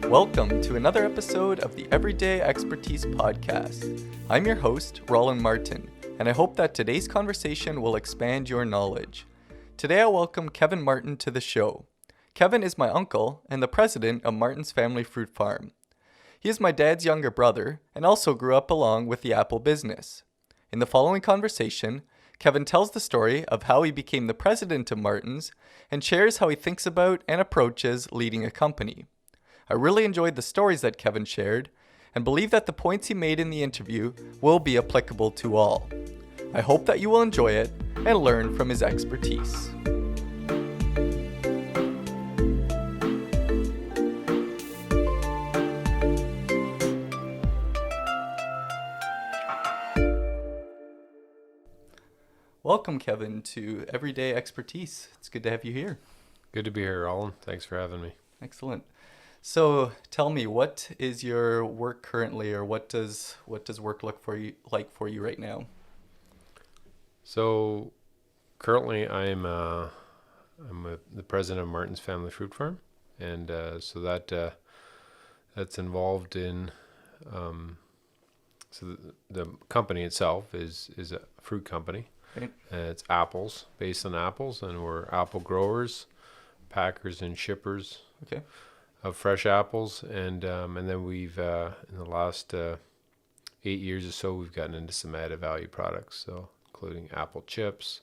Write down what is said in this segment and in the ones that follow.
Welcome to another episode of the Everyday Expertise Podcast. I'm your host, Roland Martin, and I hope that today's conversation will expand your knowledge. Today I welcome Kevin Martin to the show. Kevin is my uncle and the president of Martin's Family Fruit Farm. He is my dad's younger brother and also grew up along with the apple business. In the following conversation, Kevin tells the story of how he became the president of Martin's and shares how he thinks about and approaches leading a company. I really enjoyed the stories that Kevin shared and believe that the points he made in the interview will be applicable to all. I hope that you will enjoy it and learn from his expertise. Welcome, Kevin, to Everyday Expertise. It's good to have you here. Good to be here, Roland. Thanks for having me. Excellent. So tell me, what is your work currently, or what does work look for you right now? So currently, I'm the president of Martin's Family Fruit Farm, and so that's involved in so the company itself is a fruit company. Right. It's apples, based on apples, and we're apple growers, packers, and shippers. Okay. Of fresh apples, and then we've in the last 8 years or so, we've gotten into some added value products, so including apple chips,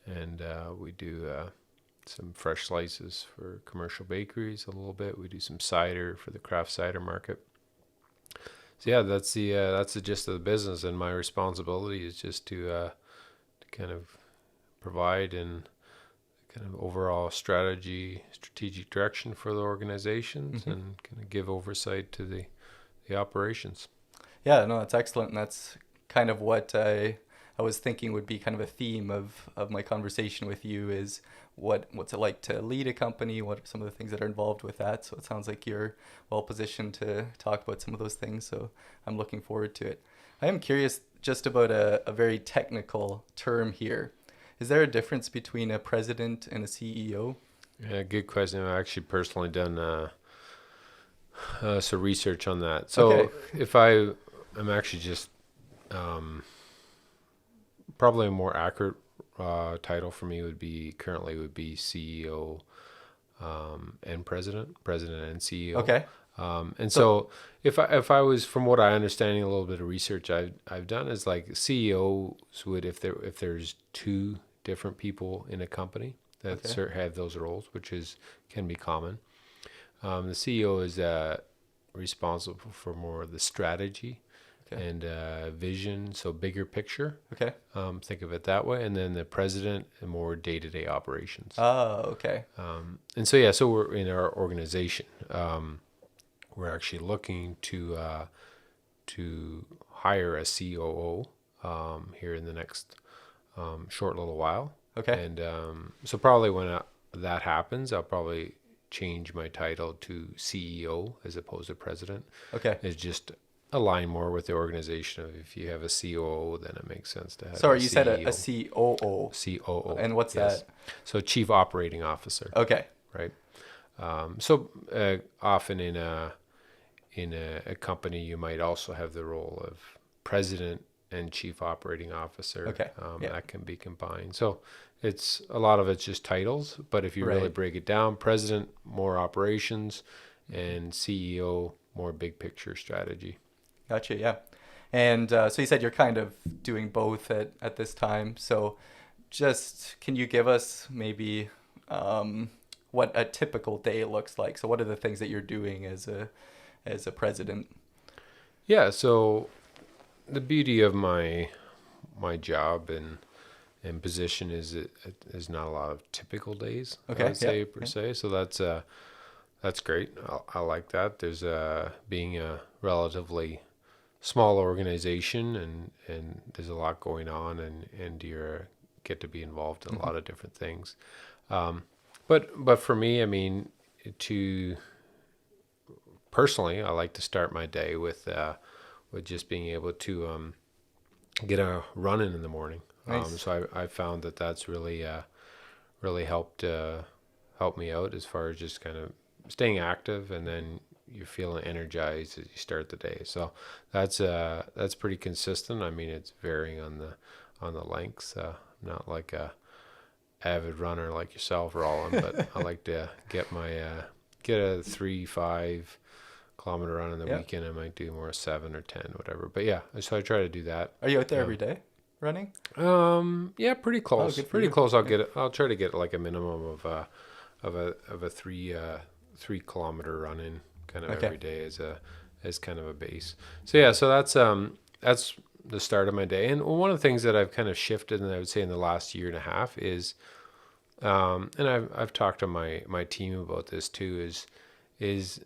and we do some fresh slices for commercial bakeries a little bit. We do some cider for the craft cider market. So yeah, that's the gist of the business, and my responsibility is just to kind of provide and kind of overall strategic direction for the organizations, and kind of give oversight to the operations. Yeah, no, that's excellent. And that's kind of what I was thinking would be kind of a theme of my conversation with you is what's it like to lead a company? What are some of the things that are involved with that? So it sounds like you're well positioned to talk about some of those things. So I'm looking forward to it. I am curious just about a very technical term here. Is there a difference between a president and a CEO? Yeah, good question. I've actually personally done some research on that. So if I'm actually just probably a more accurate title for me would be CEO and president and CEO. Okay. So if I was, from what I understand, a little bit of research I've done is like CEOs would, if there's two different people in a company that have those roles, which can be common. The CEO is responsible for more of the strategy and vision, so bigger picture. Okay. Think of it that way. And then the president, and more day-to-day operations. Oh, okay. And so so we're in our organization. We're actually looking to hire a COO here in the next short little while. Okay. And so probably when that happens, I'll probably change my title to CEO as opposed to president. Okay. It's just align more with the organization. If you have a COO, then it makes sense to have Sorry, a you CEO. said a COO. COO. And what's that? So Chief Operating Officer. Okay. Right. So often in a company, you might also have the role of president and chief operating officer. Okay. That can be combined. So it's a lot of it's just titles, but if you really break it down, president, more operations, and CEO, more big picture strategy. Gotcha. Yeah. And so you said you're kind of doing both at this time. So just can you give us maybe what a typical day looks like? So what are the things that you're doing as a president? Yeah. So the beauty of my job and position is there's not a lot of typical days. Okay. I would say per se. So that's great. I like that. There's being a relatively small organization, and there's a lot going on, and you get to be involved in a lot of different things. But for me, I mean, personally, I like to start my day with just being able to get a run in the morning. Nice. So I found that's really helped me out as far as just kind of staying active, and then you're feeling energized as you start the day. So that's pretty consistent. I mean, it's varying on the lengths. I'm not like a avid runner like yourself, Roland, but I like to get a 3-5 kilometer run on the weekend. I might do more 7 or 10, whatever. But yeah, so I try to do that. Are you out there every day running? Yeah, pretty close. Pretty close. I'll try to get like a minimum of a 3 kilometer run in kind of every day as kind of a base. So yeah, so that's the start of my day. And one of the things that I've kind of shifted, and I would say in the last year and a half, is and I've talked to my team about this too, is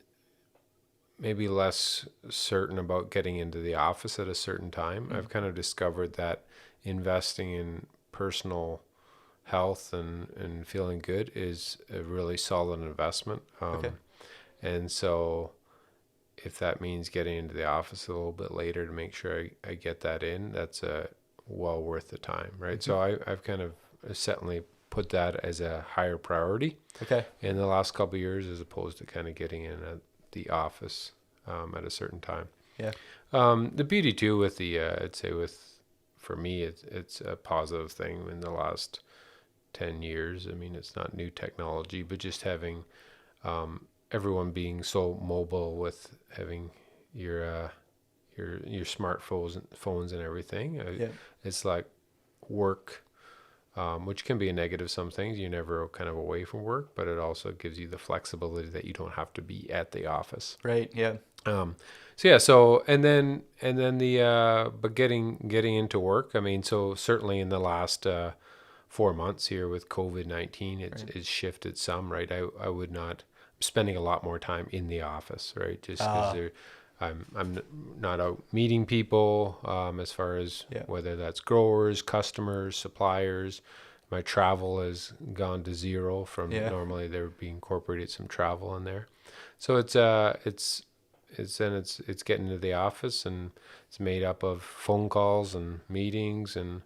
maybe less certain about getting into the office at a certain time. I've kind of discovered that investing in personal health and feeling good is a really solid investment. And so if that means getting into the office a little bit later to make sure I get that in, that's well worth the time, right? So I've kind of certainly put that as a higher priority in the last couple of years, as opposed to kind of getting in at the office at a certain time. The beauty too with I'd say for me, it's a positive thing in the last 10 years. I mean, it's not new technology, but just having everyone being so mobile with having your smartphones and everything. It's like work, which can be a negative. Some things you're never kind of away from work, but it also gives you the flexibility that you don't have to be at the office. Right. Yeah. And then but getting into work. I mean, so certainly in the last 4 months here with COVID-19, it's shifted some, right? I would not spending a lot more time in the office, right? Just because I'm not out meeting people, as far as whether that's growers, customers, suppliers. My travel has gone to zero from normally there would be incorporated some travel in there. So it's getting to the office, and it's made up of phone calls and meetings and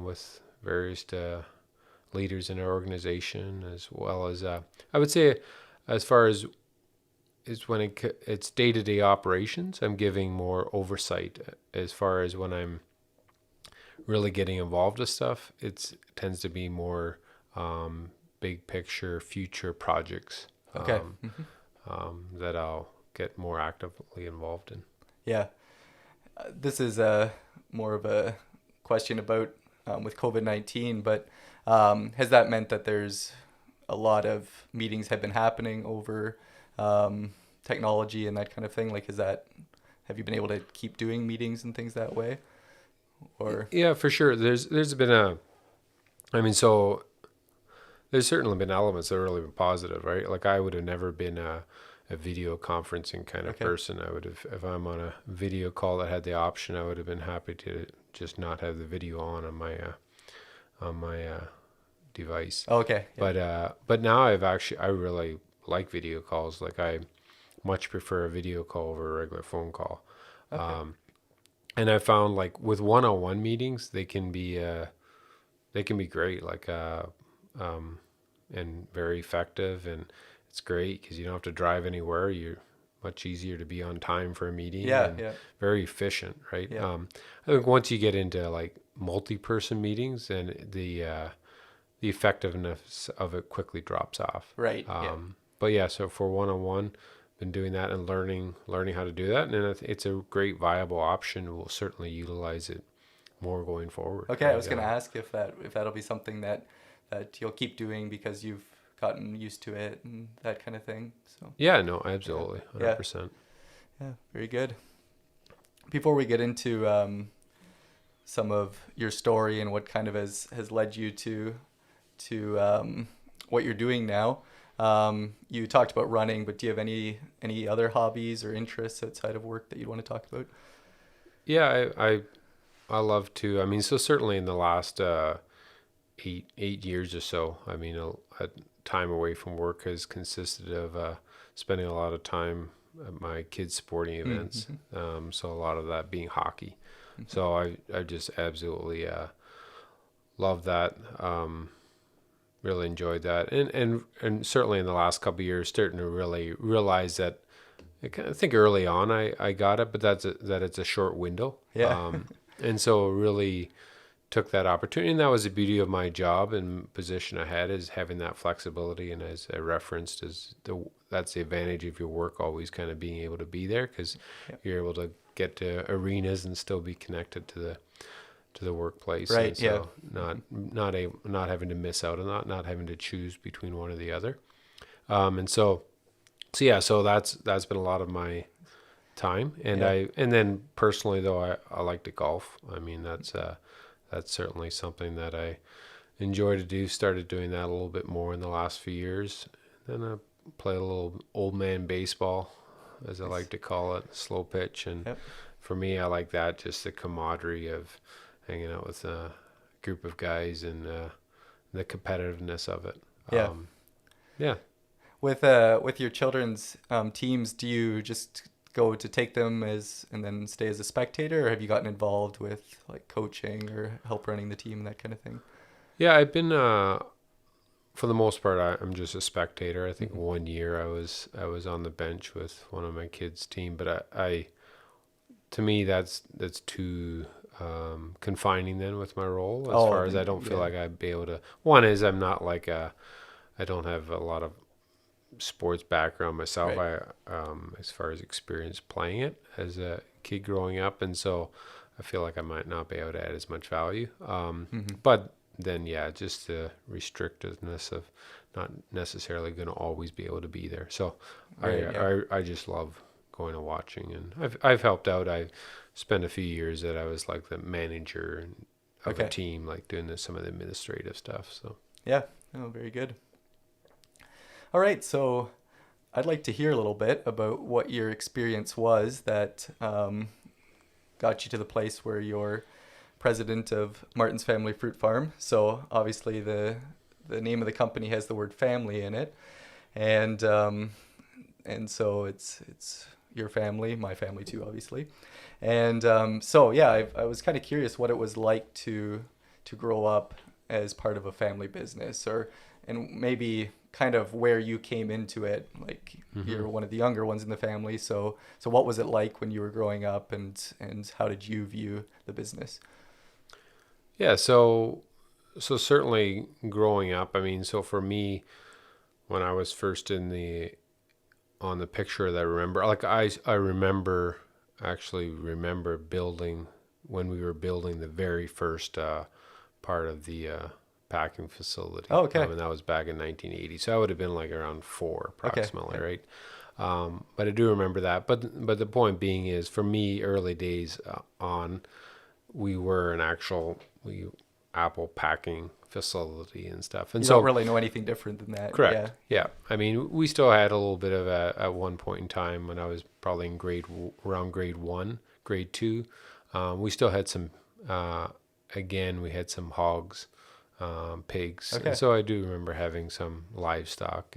with various leaders in our organization, as well as I would say, as far as is when it's day-to-day operations, I'm giving more oversight. As far as when I'm really getting involved with stuff, it tends to be more big picture, future projects that I'll get more actively involved in. Yeah. This is more of a question about with COVID-19, but has that meant that there's a lot of meetings have been happening over technology and that kind of thing? Like, have you been able to keep doing meetings and things that way? Or yeah, for sure. There's been so there's certainly been elements that have really been positive, right? Like I would have never been a video conferencing kind of person. I would have, if I'm on a video call that had the option, I would have been happy to just not have the video on my device. Okay. Yeah. But now I really like video calls. Like I much prefer a video call over a regular phone call. Okay. And I found like with one-on-one meetings, they can be great, like and very effective, and it's great because you don't have to drive anywhere. You're much easier to be on time for a meeting. Very efficient, right? I think once you get into like multi-person meetings, then the effectiveness of it quickly drops off. Right. But yeah, so for one-on-one, been doing that and learning how to do that, and it's a great viable option. We'll certainly utilize it more going forward. Okay, I was going to ask if that'll be something that you'll keep doing because you've gotten used to it and that kind of thing. So yeah, no, absolutely, 100%. Yeah, very good. Before we get into some of your story and what kind of has led you to what you're doing now. You talked about running, but do you have any other hobbies or interests outside of work that you'd want to talk about? Yeah, I love to. I mean, so certainly in the last 8 years or so, I mean, a time away from work has consisted of spending a lot of time at my kids' sporting events. Mm-hmm. So a lot of that being hockey. Mm-hmm. So I just absolutely love that. Really enjoyed that, and certainly in the last couple of years, starting to really realize that I think early on I got it, but that it's a short window. Yeah. And so really took that opportunity, and that was the beauty of my job and position I had, is having that flexibility. And as I referenced, that's the advantage of your work, always kind of being able to be there, because Yeah. you're able to get to arenas and still be connected to the workplace. Right. And Yeah. so not having to miss out on that, not having to choose between one or the other. And so yeah, so that's been a lot of my time. And Yeah. and then personally though, I like to golf. I mean, that's certainly something that I enjoy to do. Started doing that a little bit more in the last few years. Then I play a little old man baseball, as I Nice. like to call it, slow pitch. And Yep. for me, I like that, just the camaraderie of hanging out with a group of guys, and the competitiveness of it. Yeah. Yeah. With your children's teams, do you just go to take them and then stay as a spectator, or have you gotten involved with like coaching or help running the team and that kind of thing? Yeah, I've been for the most part, I'm just a spectator. I think Mhm. one year I was on the bench with one of my kids' team, but I to me that's too confining then with my role, as Oh, far as I then don't feel yeah. like I'd be able to. One is I'm not like I don't have a lot of sports background myself. Right. As far as experience playing it as a kid growing up, and so I feel like I might not be able to add as much value. Hmm. But then, yeah, just the restrictiveness of not necessarily going to always be able to be there. So Right. Yeah. I just love going and watching, and I've helped out. I spent a few years that I was like the manager of a Okay. team, like doing some of the administrative stuff. So Yeah. Oh, very good. All right. So I'd like to hear a little bit about what your experience was that got you to the place where you're president of Martin's Family Fruit Farm. So obviously the name of the company has the word family in it, and and so it's your family, my family too, obviously. And so yeah, I was kind of curious what it was like to grow up as part of a family business, or and maybe kind of where you came into it. Like hmm you're one of the younger ones in the family, so what was it like when you were growing up, and how did you view the business? yeah, so certainly growing up. I mean, so for me, when I was first on the picture that I remember, like I remember, actually remember building, when we were building the very first part of the packing facility. Oh, okay. And that was back in 1980. So I would have been like around 4 Okay. approximately, Yep. right? But I do remember that. But the point being is, for me, early days on, we were an actual apple packing facility and stuff. And You don't so, really know anything different than that. Yeah. correct. Yeah. I mean, we still had a little bit of at one point in time, when I was probably in around grade 1, grade 2, we still had some, again, we had some hogs, pigs. And Okay. so I do remember having some livestock,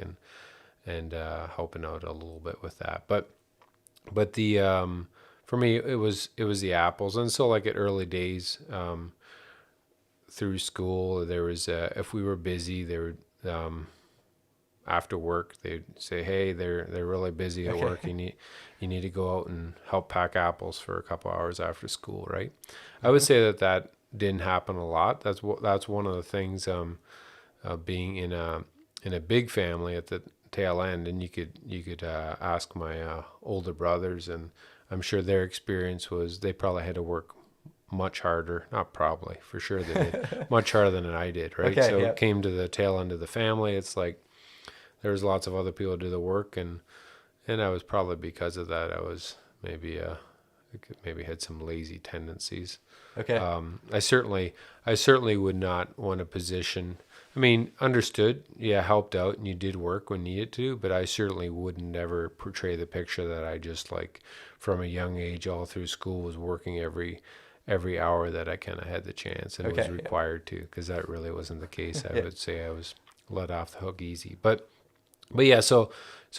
and helping out a little bit with that. But the, for me, it was the apples. And so, like, at early days, through school, there was, if we were busy, there would, after work, they'd say, "Hey, they're really busy at Okay. work. You need to go out and help pack apples for a couple hours after school." Right? I would Hmm. say that didn't happen a lot. That's one of the things, being in a big family at the tail end. And you could ask my older brothers, and I'm sure their experience was they probably had to work much harder. Not probably, for sure they did much harder than I did. Right? Okay. So Yeah. it came to the tail end of the family. It's like there was lots of other people to do the work, and I was probably, because of that, I was maybe had some lazy tendencies. Okay. I certainly would not want a position. I mean, understood, yeah, helped out, and you did work when needed to, but I certainly wouldn't ever portray the picture that I just, like, from a young age all through school, was working every hour that I kind of had the chance and was Okay. Yeah. required to, because that really wasn't the case. I Yeah. would say I was let off the hook easy. But yeah, so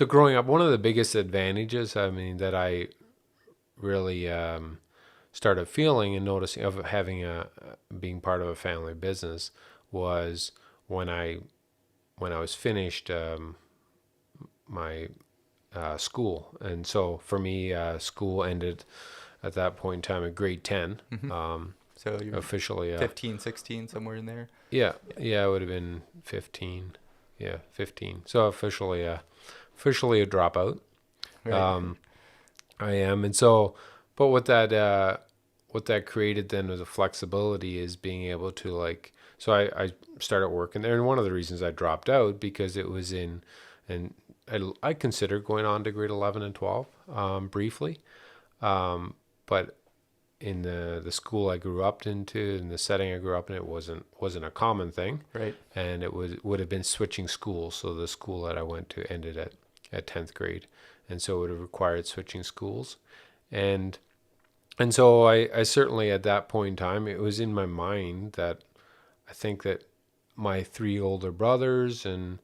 growing up, one of the biggest advantages, I mean, that I really started feeling and noticing of having being part of a family business, was when I was finished my school. And so for me, school ended at that point in time at grade 10. So you're Officially 15, 16, somewhere in there. yeah, it would have been 15. Yeah, 15. So officially a dropout. Right. I am. And so, but what that created then was a flexibility, is being able to, like, so I started working there. And one of the reasons I dropped out, because it was and I considered going on to grade 11 and 12, briefly. But in the school I grew up into, in the setting I grew up in, it wasn't a common thing. Right. And it would have been switching schools. So the school that I went to ended at 10th grade. And so it would have required switching schools. And so I certainly, at that point in time, it was in my mind that I think that my 3 older brothers and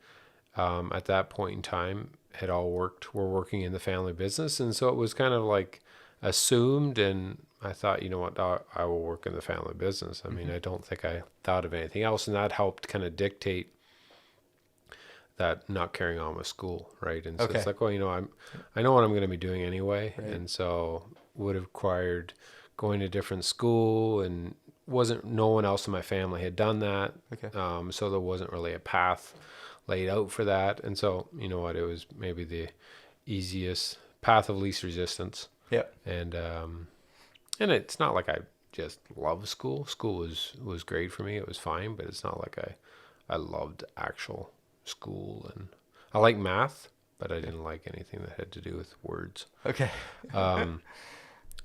at that point in time were working in the family business. And so it was kind of like assumed, and I thought, you know what, I will work in the family business. I mean, I don't think I thought of anything else, and that helped kind of dictate that not carrying on with school, right? And so it's like, well, you know, I know what I'm going to be doing anyway, Right. and so would have required going to different school, and no one else in my family had done that. Okay. So there wasn't really a path laid out for that, and so, you know what, it was maybe the easiest path of least resistance. Yeah. And it's not like I just love school. School was great for me. It was fine, but it's not like I loved actual school. And I like math, but I didn't like anything that had to do with words. Okay.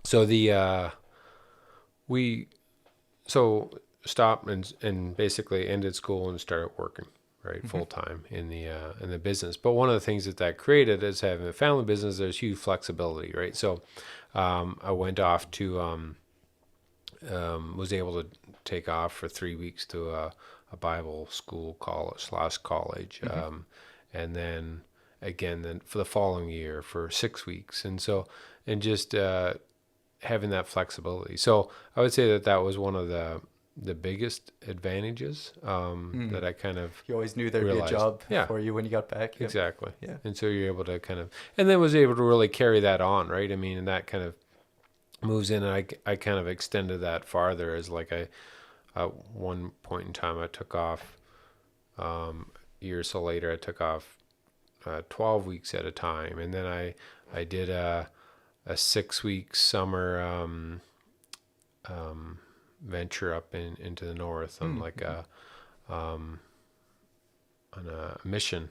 So we stopped and basically ended school and started working, right, full time in the business. But one of the things that created is having a family business. There's huge flexibility, right? So I went off to was able to take off for 3 weeks to a Bible school college, and then again for the following year for 6 weeks, and just having that flexibility. So I would say that was one of the biggest advantages that I kind of You always knew there'd realized. be a job Yeah, for you when you got back. Yep. exactly. Yeah. And so you're able to kind of, and then was able to really carry that on, right? I mean, and that kind of moves in, and I kind of extended that farther, as like at one point in time I took off, a year or so later I took off 12 weeks at a time, and then I did a 6-week summer venture up into the north on like on a mission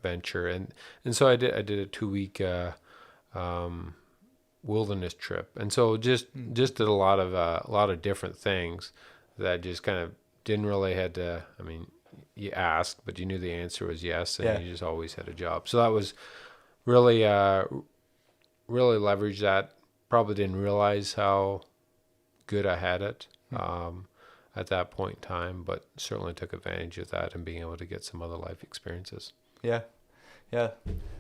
venture, and so I did a 2-week wilderness trip, and so just did a lot of different things that just kind of didn't really had to. I mean, you asked, but you knew the answer was yes, and you just always had a job. So that was really really leveraged that. Probably didn't realize how good I had it at that point in time, but certainly took advantage of that and being able to get some other life experiences. Yeah.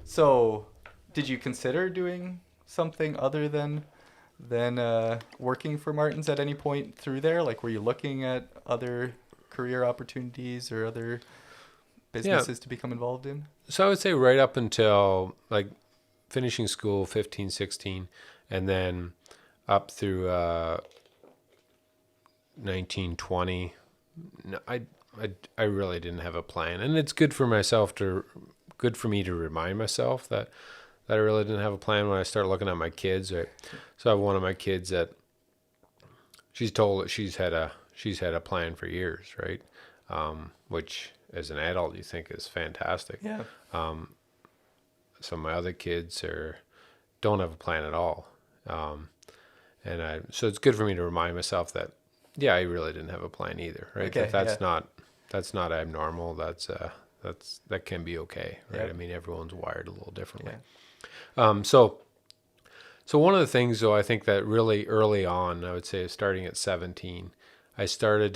So, did you consider doing something other than working for Martin's at any point through there? Like, were you looking at other career opportunities or other businesses to become involved in? So I would say right up until like finishing school, 15, 16, and then up through 19, 20, I really didn't have a plan. And it's good for me to remind myself that I really didn't have a plan when I start looking at my kids. Right? So I have one of my kids that she's told that she's had a plan for years, right? Which as an adult you think is fantastic. Yeah. Some of my other kids don't have a plan at all. So it's good for me to remind myself that, yeah, I really didn't have a plan either, right? Okay, That's not abnormal. That can be okay, right? Yep. I mean, everyone's wired a little differently. Yeah. So one of the things, though, I think that really early on, I would say starting at 17, I started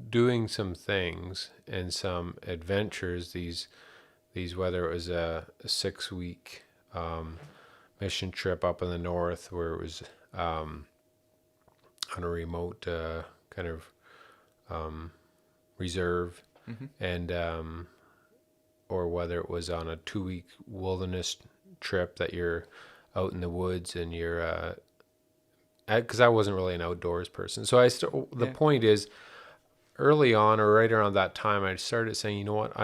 doing some things and some adventures. These whether it was a 6-week mission trip up in the north, where it was on a remote kind of reserve, and or whether it was on a 2-week wilderness trip that you're out in the woods and you're, because I wasn't really an outdoors person. So the point is, early on or right around that time, I started saying, you know what,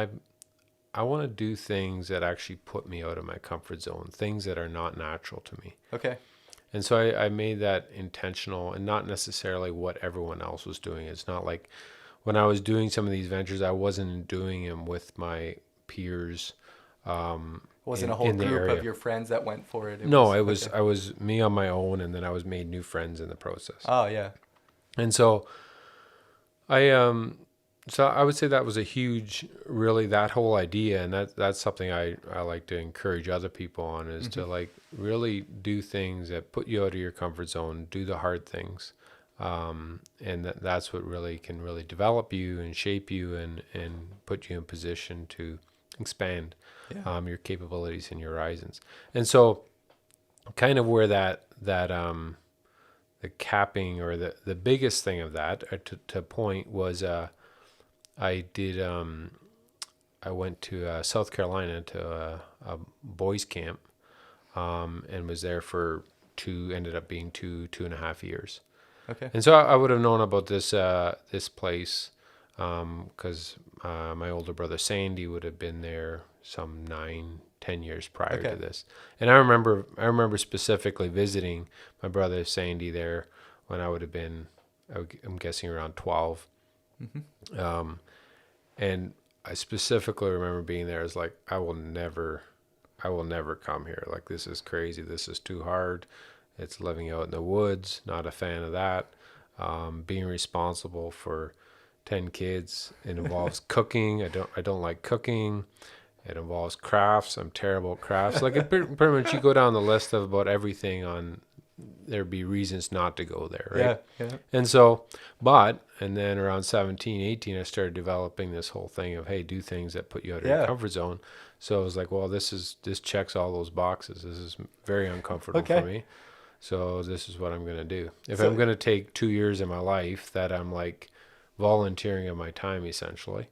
I want to do things that actually put me out of my comfort zone, things that are not natural to me. Okay. And so I made that intentional and not necessarily what everyone else was doing. It's not like when I was doing some of these ventures, I wasn't doing them with my peers. Wasn't a whole group of your friends that went for it. I was me on my own, and then I was made new friends in the process. Oh yeah. And so so I would say that was a huge, really, that whole idea, and that's something I like to encourage other people on, is to like really do things that put you out of your comfort zone, do the hard things, and that's what really can really develop you and shape you and put you in position to expand your capabilities and your horizons. And so kind of where that the capping or the biggest thing of that to point was I went to South Carolina to a boys camp and was there for ended up being 2.5 years. Okay. And so I would have known about this place because my older brother Sandy would have been there some 9-10 years prior to this. And I remember specifically visiting my brother Sandy there when I would have been, I'm guessing, around 12. And I specifically remember being there as like, I will never come here. Like, this is crazy. This is too hard. It's living out in the woods. Not a fan of that. Being responsible for 10 kids. It involves cooking. I don't like cooking. It involves crafts. I'm terrible at crafts. Like, pretty much you go down the list of about everything on, there'd be reasons not to go there, right? Yeah. And so, and then around 17, 18, I started developing this whole thing of, hey, do things that put you out of your comfort zone. So I was like, well, this checks all those boxes. This is very uncomfortable for me. So this is what I'm going to do. If I'm going to take 2 years of my life that I'm like volunteering of my time, essentially,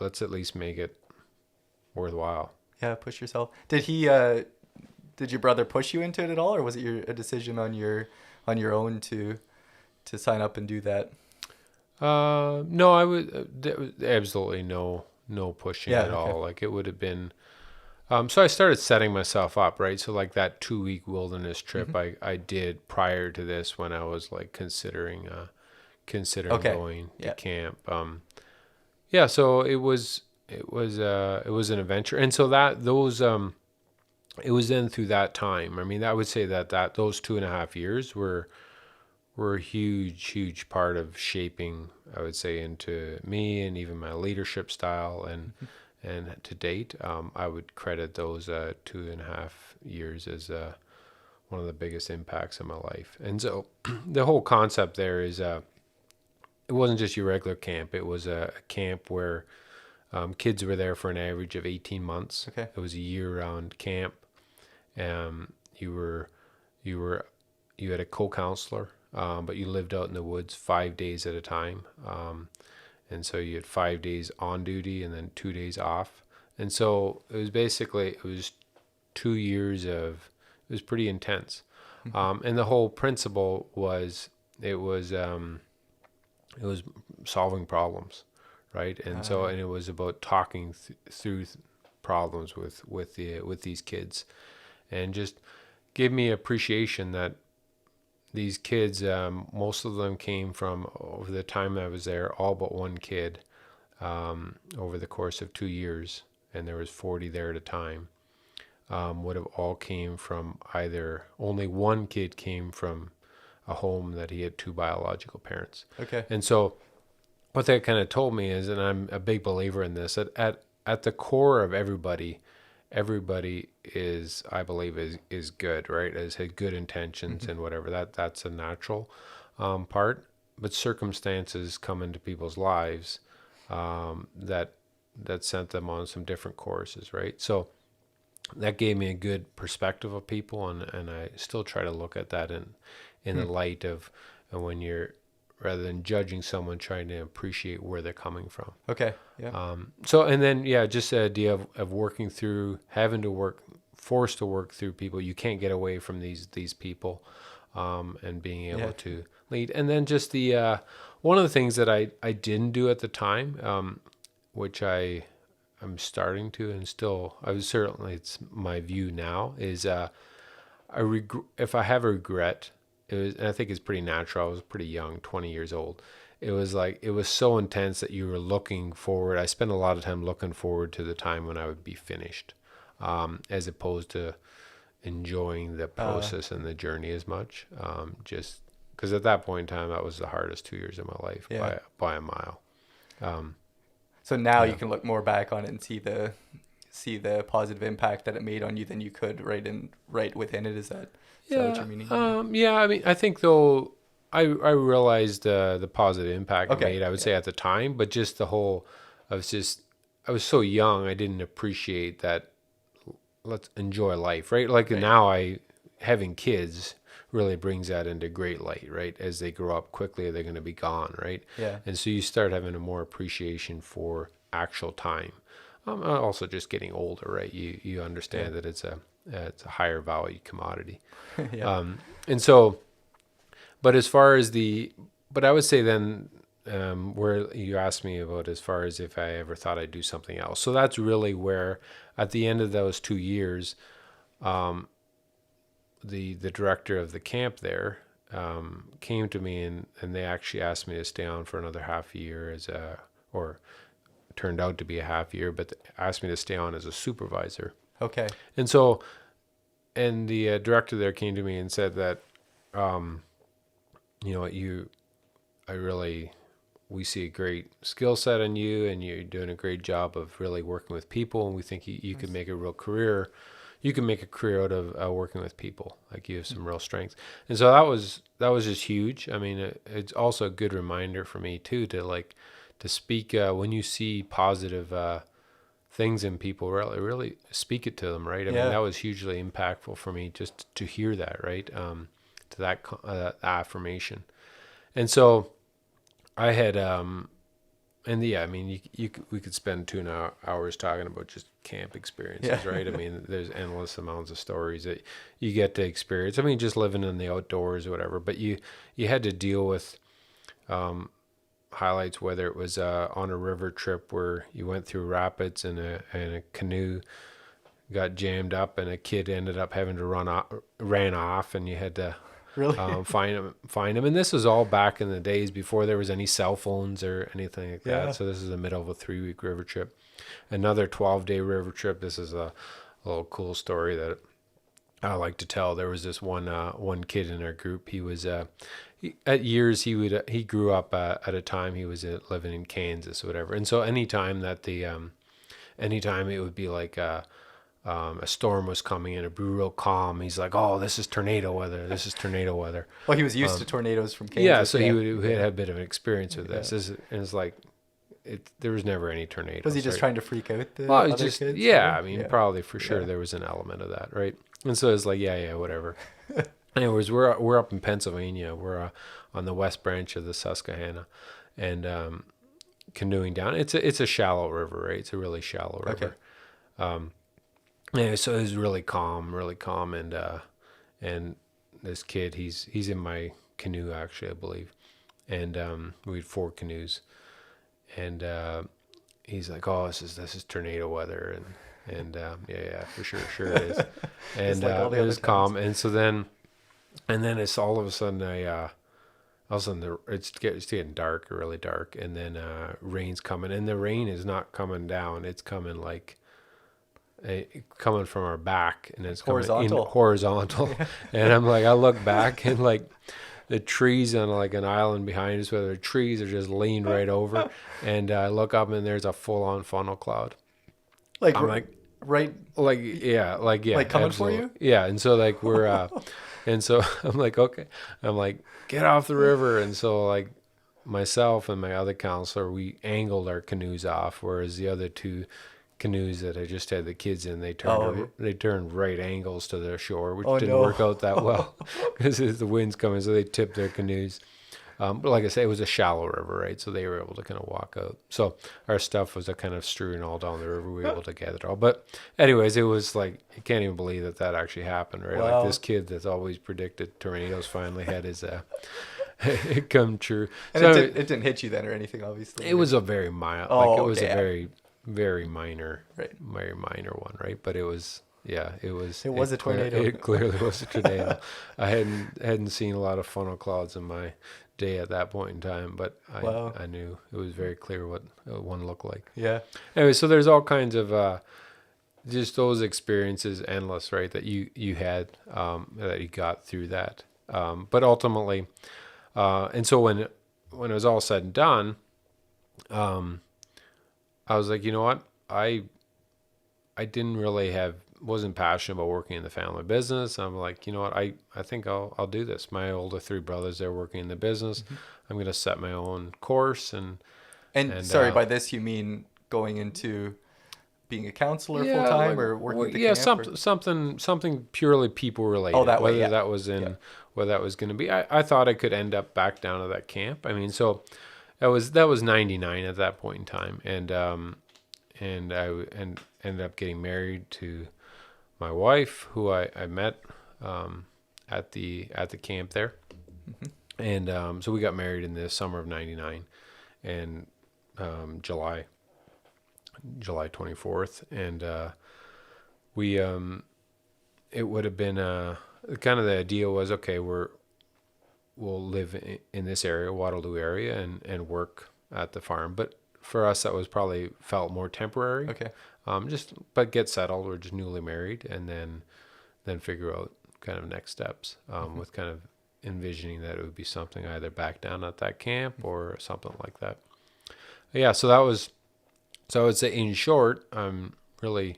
let's at least make it worthwhile. Yeah, push yourself. Did your brother push you into it at all, or was it a decision on your own to sign up and do that? No, I would there was absolutely no pushing at all. Like, it would have been. So I started setting myself up, right. So like that 2-week wilderness trip I did prior to this, when I was like considering going to camp. So it was an adventure, and so it was then through that time. I mean, I would say that those 2.5 years were a huge part of shaping, I would say, into me and even my leadership style. And to date, I would credit those 2.5 years as one of the biggest impacts of my life. And so the whole concept there is, it wasn't just your regular camp. It was a camp where kids were there for an average of 18 months. Okay. It was a year-round camp. You had a co-counselor, but you lived out in the woods 5 days at a time. And so you had 5 days on duty and then 2 days off. And so it was 2 years it was pretty intense. And the whole principle was, it was solving problems, right? And and it was about talking through problems with these kids, and just gave me appreciation that these kids, most of them came from, over the time I was there, all but one kid, over the course of 2 years, and there was 40 there at a time, would have all came from only one kid came from a home that he had 2 biological parents. Okay. And so what that kind of told me is, and I'm a big believer in this, that at the core of everybody is, I believe, is good, right? Has had good intentions and whatever. That's a natural part. But circumstances come into people's lives that sent them on some different courses, right? So that gave me a good perspective of people, and I still try to look at that in the light of when you're rather than judging someone, trying to appreciate where they're coming from. Okay. Yeah. So, and then, just the idea of working through, having to work, forced to work through people. You can't get away from these people, and being able to lead. And then just the, one of the things that I didn't do at the time, which I'm starting to, and still, certainly it's my view now, is, if I have a regret, and I think it's pretty natural. I was pretty young, 20 years old. It was so intense that you were looking forward. I spent a lot of time looking forward to the time when I would be finished, as opposed to enjoying the process and the journey as much. Just because at that point in time, that was the hardest 2 years of my life by a mile. So now you can look more back on it and see the positive impact that it made on you than you could right within it. Is that what you're meaning? I mean, I think though I realized the positive impact it made, I would say at the time, but just the whole, I was so young, I didn't appreciate that. Let's enjoy life, right? Like now having kids really brings that into great light, right? As they grow up quickly, they're going to be gone, right? Yeah. And so you start having a more appreciation for actual time. Also just getting older, right? You understand that it's a higher value commodity. And so, but as far as but I would say then, where you asked me about as far as if I ever thought I'd do something else. So that's really where, at the end of those 2 years, the director of the camp there came to me and they actually asked me to stay on for another half a year or turned out to be a half year, but asked me to stay on as a supervisor. Okay. And so, and the director there came to me and said that, we see a great skill set in you, and you're doing a great job of really working with people, and we think you could make a real career. You can make a career out of working with people. Like, you have some real strengths. And so that was just huge. I mean, it's also a good reminder for me too to speak when you see positive things in people. Really speak it to them, right? I mean, that was hugely impactful for me just to hear that, right? To that affirmation. And so I had, we could spend 2 hours talking about just camp experiences, right? I mean, there's endless amounts of stories that you get to experience. I mean, just living in the outdoors or whatever, but you had to deal with highlights, whether it was on a river trip where you went through rapids and a canoe got jammed up and a kid ended up having to ran off, and you had to really find him. And this was all back in the days before there was any cell phones or anything like that. So this is the middle of a 3-week river trip. Another 12-day river trip. This is a little cool story that I like to tell. There was this one kid in our group. He was he grew up at a time he was living in Kansas or whatever. And so anytime it would be like a storm was coming and it'd be real calm, he's like, "Oh, this is tornado weather. This is tornado weather." Well, he was used to tornadoes from Kansas. Yeah, so he had a bit of an experience with this. And it's like, there was never any tornadoes. Was he just trying to freak out the other kids? Yeah, I mean, probably for sure there was an element of that, right? And so it's like, whatever. Anyways, we're up in Pennsylvania. We're on the west branch of the Susquehanna, and canoeing down. It's a shallow river, right? It's a really shallow river. So it was really calm, and this kid, he's in my canoe actually, I believe, and we had 4 canoes, and he's like, "Oh, this is tornado weather," and for sure it is, and it was calm, and so then it's all of a sudden it's getting dark, really dark, and then rain's coming, and the rain is not coming down; it's coming coming from our back, and it's horizontal. And I'm like, I look back and like the trees on like an island behind us, where the trees are just leaned right over, and I look up and there's a full-on funnel cloud. Like, I'm like, right, like coming for you. Yeah, and so like we're and so I'm like, okay, I'm like, get off the river, and so like myself and my other counselor, we angled our canoes off, whereas the other 2 canoes that I just had the kids in, they turned right angles to the shore, which didn't work out that well because the wind's coming, so they tipped their canoes. But like I say, it was a shallow river, right? So they were able to kind of walk out. So our stuff was a kind of strewn all down the river. We were able to gather it all. But anyways, it was like, you can't even believe that that actually happened, right? Wow. Like this kid that's always predicted tornadoes finally had his it come true. And So it didn't hit you then or anything, obviously. it was a very mild, Oh, like it was okay. a very, very minor, Right. very minor one, right? But it was, yeah, it was. It was a tornado. It clearly was a tornado. I hadn't seen a lot of funnel clouds in my day at that point in time, but Wow. I knew it was very clear what one looked like. Yeah. Anyway, so there's all kinds of just those experiences, endless, right? That you had that you got through that, but ultimately, and so when it was all said and done, I was like, you know what, I didn't really wasn't passionate about working in the family business. I'm like, you know what, I think I'll do this. My older 3 brothers, they're working in the business. I'm going to set my own course and sorry, by this you mean going into being a counselor full time or working at the camp? or- something purely people related. Oh, that way, whether yeah. that was in Yeah. whether that was going to be. I thought I could end up back down to that camp. I mean, so that was 99 at that point in time, and I ended up getting married to my wife, who I met at the camp there, and so we got married in the summer of 99, and July 24th, and we it would have been kind of the idea was, okay, we'll live in this area, Waterloo area, and work at the farm. But for us, that was probably felt more temporary. Okay. But get settled. We're just newly married, and then figure out kind of next steps with kind of envisioning that it would be something either back down at that camp or something like that. Yeah, so that was. So I would say, in short, really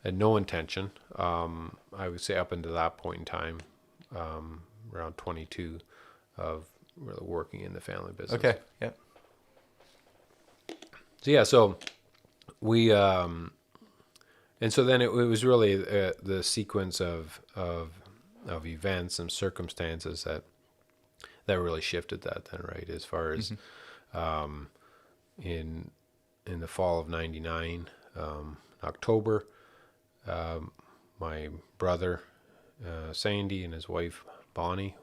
had no intention. I would say up until that point in time, around 22, of really working in the family business. Okay. Yeah. So yeah, so we and so then it was really the sequence of events and circumstances that really shifted that then, right? As far as in the fall of 99, October, my brother Sandy and his wife Bonnie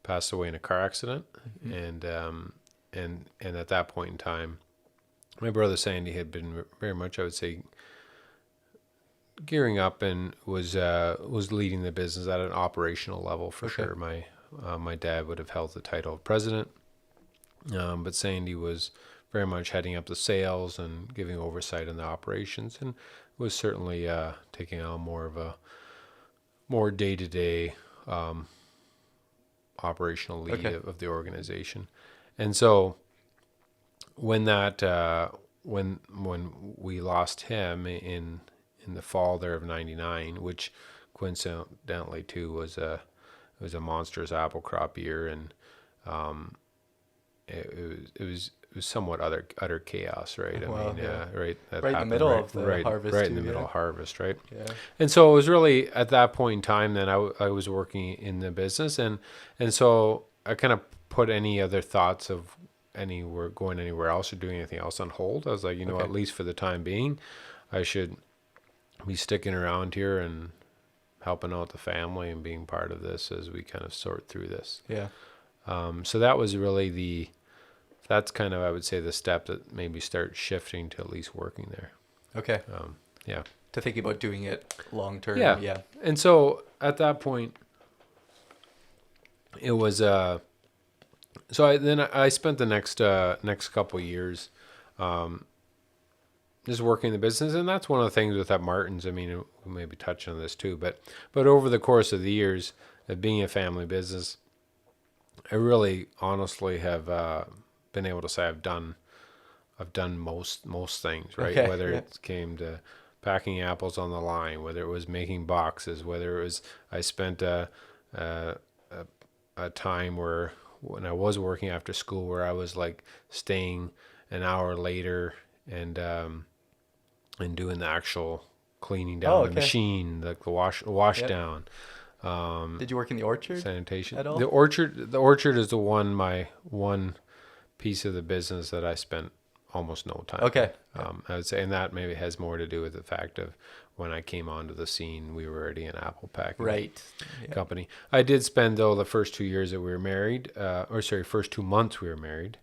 passed away in a car accident, and at that point in time, my brother Sandy had been very much, I would say, gearing up and was leading the business at an operational level for sure. My dad would have held the title of president, but Sandy was very much heading up the sales and giving oversight on the operations, and was certainly taking on more day-to-day operational lead of the organization. And so when when we lost him in the fall there of 99, which coincidentally too was a monstrous apple crop year, and it was somewhat utter chaos, right? Wow, I mean, yeah. right, that Right in the happened middle of the right, harvest right too, in the middle yeah. of harvest, right? Yeah. And so it was really at that point in time then I was working in the business, and so I kind of put any other thoughts of going anywhere else or doing anything else on hold. I was like, at least for the time being, I should be sticking around here and helping out the family and being part of this as we kind of sort through this. Yeah. So that was really that's kind of, I would say, the step that made me start shifting to at least working there. Okay. Yeah. To think about doing it long term. Yeah. Yeah. And so at that point, it was so I spent the next couple of years just working the business, and that's one of the things with that Martin's. I mean, we'll maybe touch on this too, but over the course of the years of being a family business, I really honestly have been able to say I've done most things, right? Okay, Whether yeah. it came to packing apples on the line, whether it was making boxes, whether it was I spent a time where when I was working after school where I was like staying an hour later and doing the actual cleaning down the machine, like the wash Yep. down. Did you work in the orchard Sanitation. at all? The orchard is the one piece of the business that I spent almost no time. Okay. I would say, and that maybe has more to do with the fact of when I came onto the scene, we were already an apple packing Right. Yeah. company. I did spend though the first 2 years that we were married, first 2 months we were married.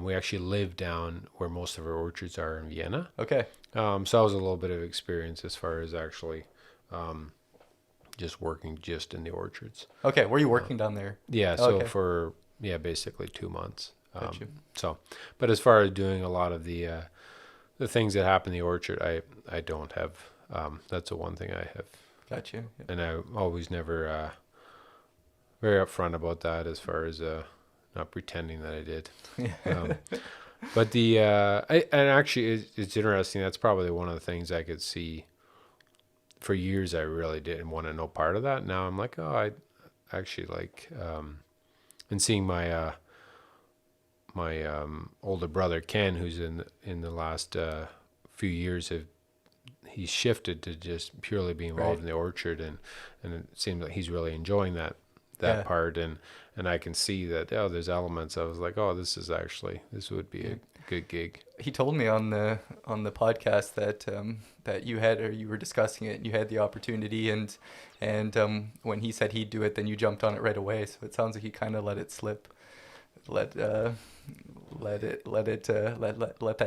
We actually lived down where most of our orchards are in Vienna. Okay. So that was a little bit of experience as far as actually just working just in the orchards. Okay. Were you working down there? Yeah, so Okay. for basically 2 months. Got you. So, but as far as doing a lot of the things that happen in the orchard, I don't have. That's the one thing I have, Got you. Yeah. and I always never very upfront about that as far as not pretending that I did. But and actually it's interesting. That's probably one of the things I could see. For years, I really didn't want to know part of that. Now I'm like, oh, I actually like, and seeing my older brother Ken, who's in the last few years, he's shifted to just purely be involved in the orchard, and it seems like he's really enjoying that part, and I can see that there's elements. I was like, oh, this would be a good gig. He told me on the podcast that you were discussing it, and you had the opportunity, and when he said he'd do it, then you jumped on it right away. So it sounds like he kind of let it slip, let that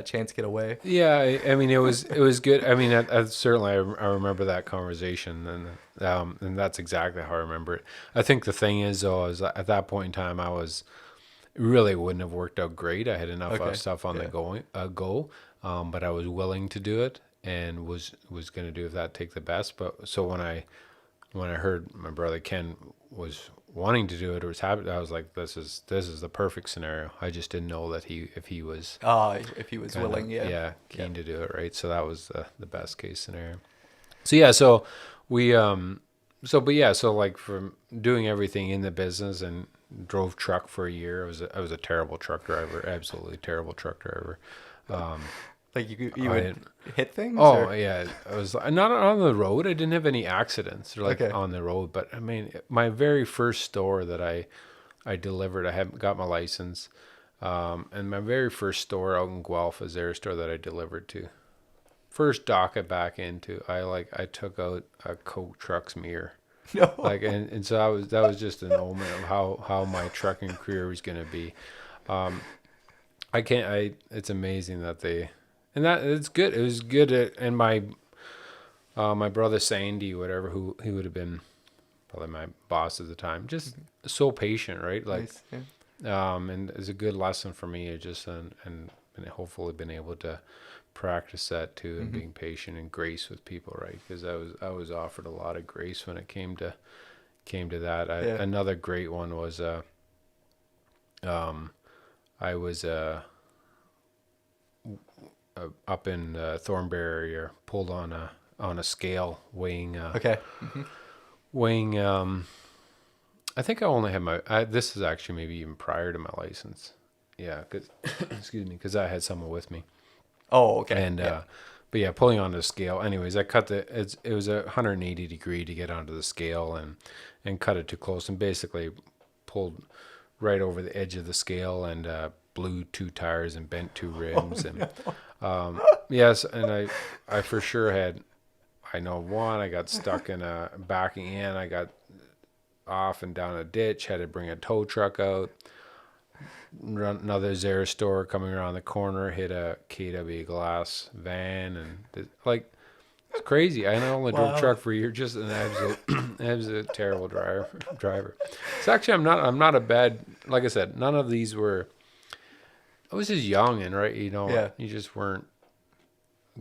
chance get away. Yeah, I mean, it was good. I mean, I certainly I remember that conversation, and that's exactly how I remember it. I think the thing is, though, is at that point in time, really wouldn't have worked out great. I had enough stuff on the go, but I was willing to do it and was going to do that, take the best. But so when I heard my brother Ken was wanting to do it or was happy, I was like, this is the perfect scenario. I just didn't know that if he was willing, keen to do it, right? So that was the best case scenario. So yeah, so we so like from doing everything in the business and drove truck for a year. I was a terrible truck driver, absolutely terrible truck driver. Like you would hit things? Oh, or? yeah. I was not on the road. I didn't have any accidents on the road. But I mean, my very first store that I delivered, I hadn't got my license. And my very first store out in Guelph is their store that I delivered to. First dock I back into, I took out a Coke truck's mirror. No. And so that was just an omen of how my trucking career was going to be. It's amazing that it's good. It was good. And my brother Sandy, whatever, who he would have been probably my boss at the time, just so patient, right? Like, nice, yeah. And it's a good lesson for me. Just and hopefully been able to practice that too, and being patient and grace with people, right? Because I was offered a lot of grace when it came to that. Another great one was I was up in Thornbury area, pulled on a scale weighing weighing I think I only had this is actually maybe even prior to my license. Yeah, because I had someone with me. Oh, okay. And but yeah, pulling onto the scale. Anyways, I cut it was a 180 degree to get onto the scale, and cut it too close, and basically pulled right over the edge of the scale, and blew 2 tires and bent 2 rims. Yes, and I for sure had, I know one, I got stuck in a backing in, I got off and down a ditch, had to bring a tow truck out, run another Zara store coming around the corner, hit a KW glass van, and it's crazy. I not only drove truck for a year, just an absolute terrible driver. So actually, I'm not a bad, like I said, none of these were. I was just young, and right, you just weren't.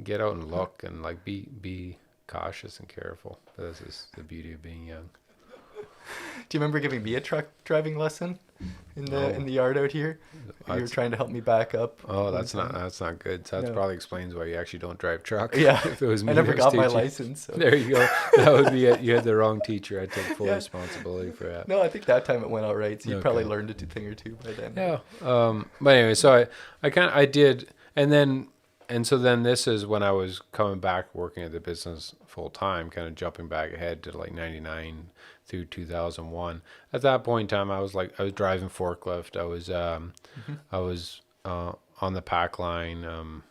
Get out and look, and like be cautious and careful. This is the beauty of being young. Do you remember giving me a truck driving lesson in the yard out here? You were trying to help me back up. Oh, that's not good. So that probably explains why you actually don't drive truck. Yeah, if it was me, I never got my license. So. There you go. That would be it. You had the wrong teacher. I take full responsibility for that. No, I think that time it went all right. So you probably learned a thing or two by then. Yeah. But anyway, so I did, and so then this is when I was coming back working at the business full time, kind of jumping back ahead to like 99, through 2001. At that point in time, I was driving forklift. I was on the pack line,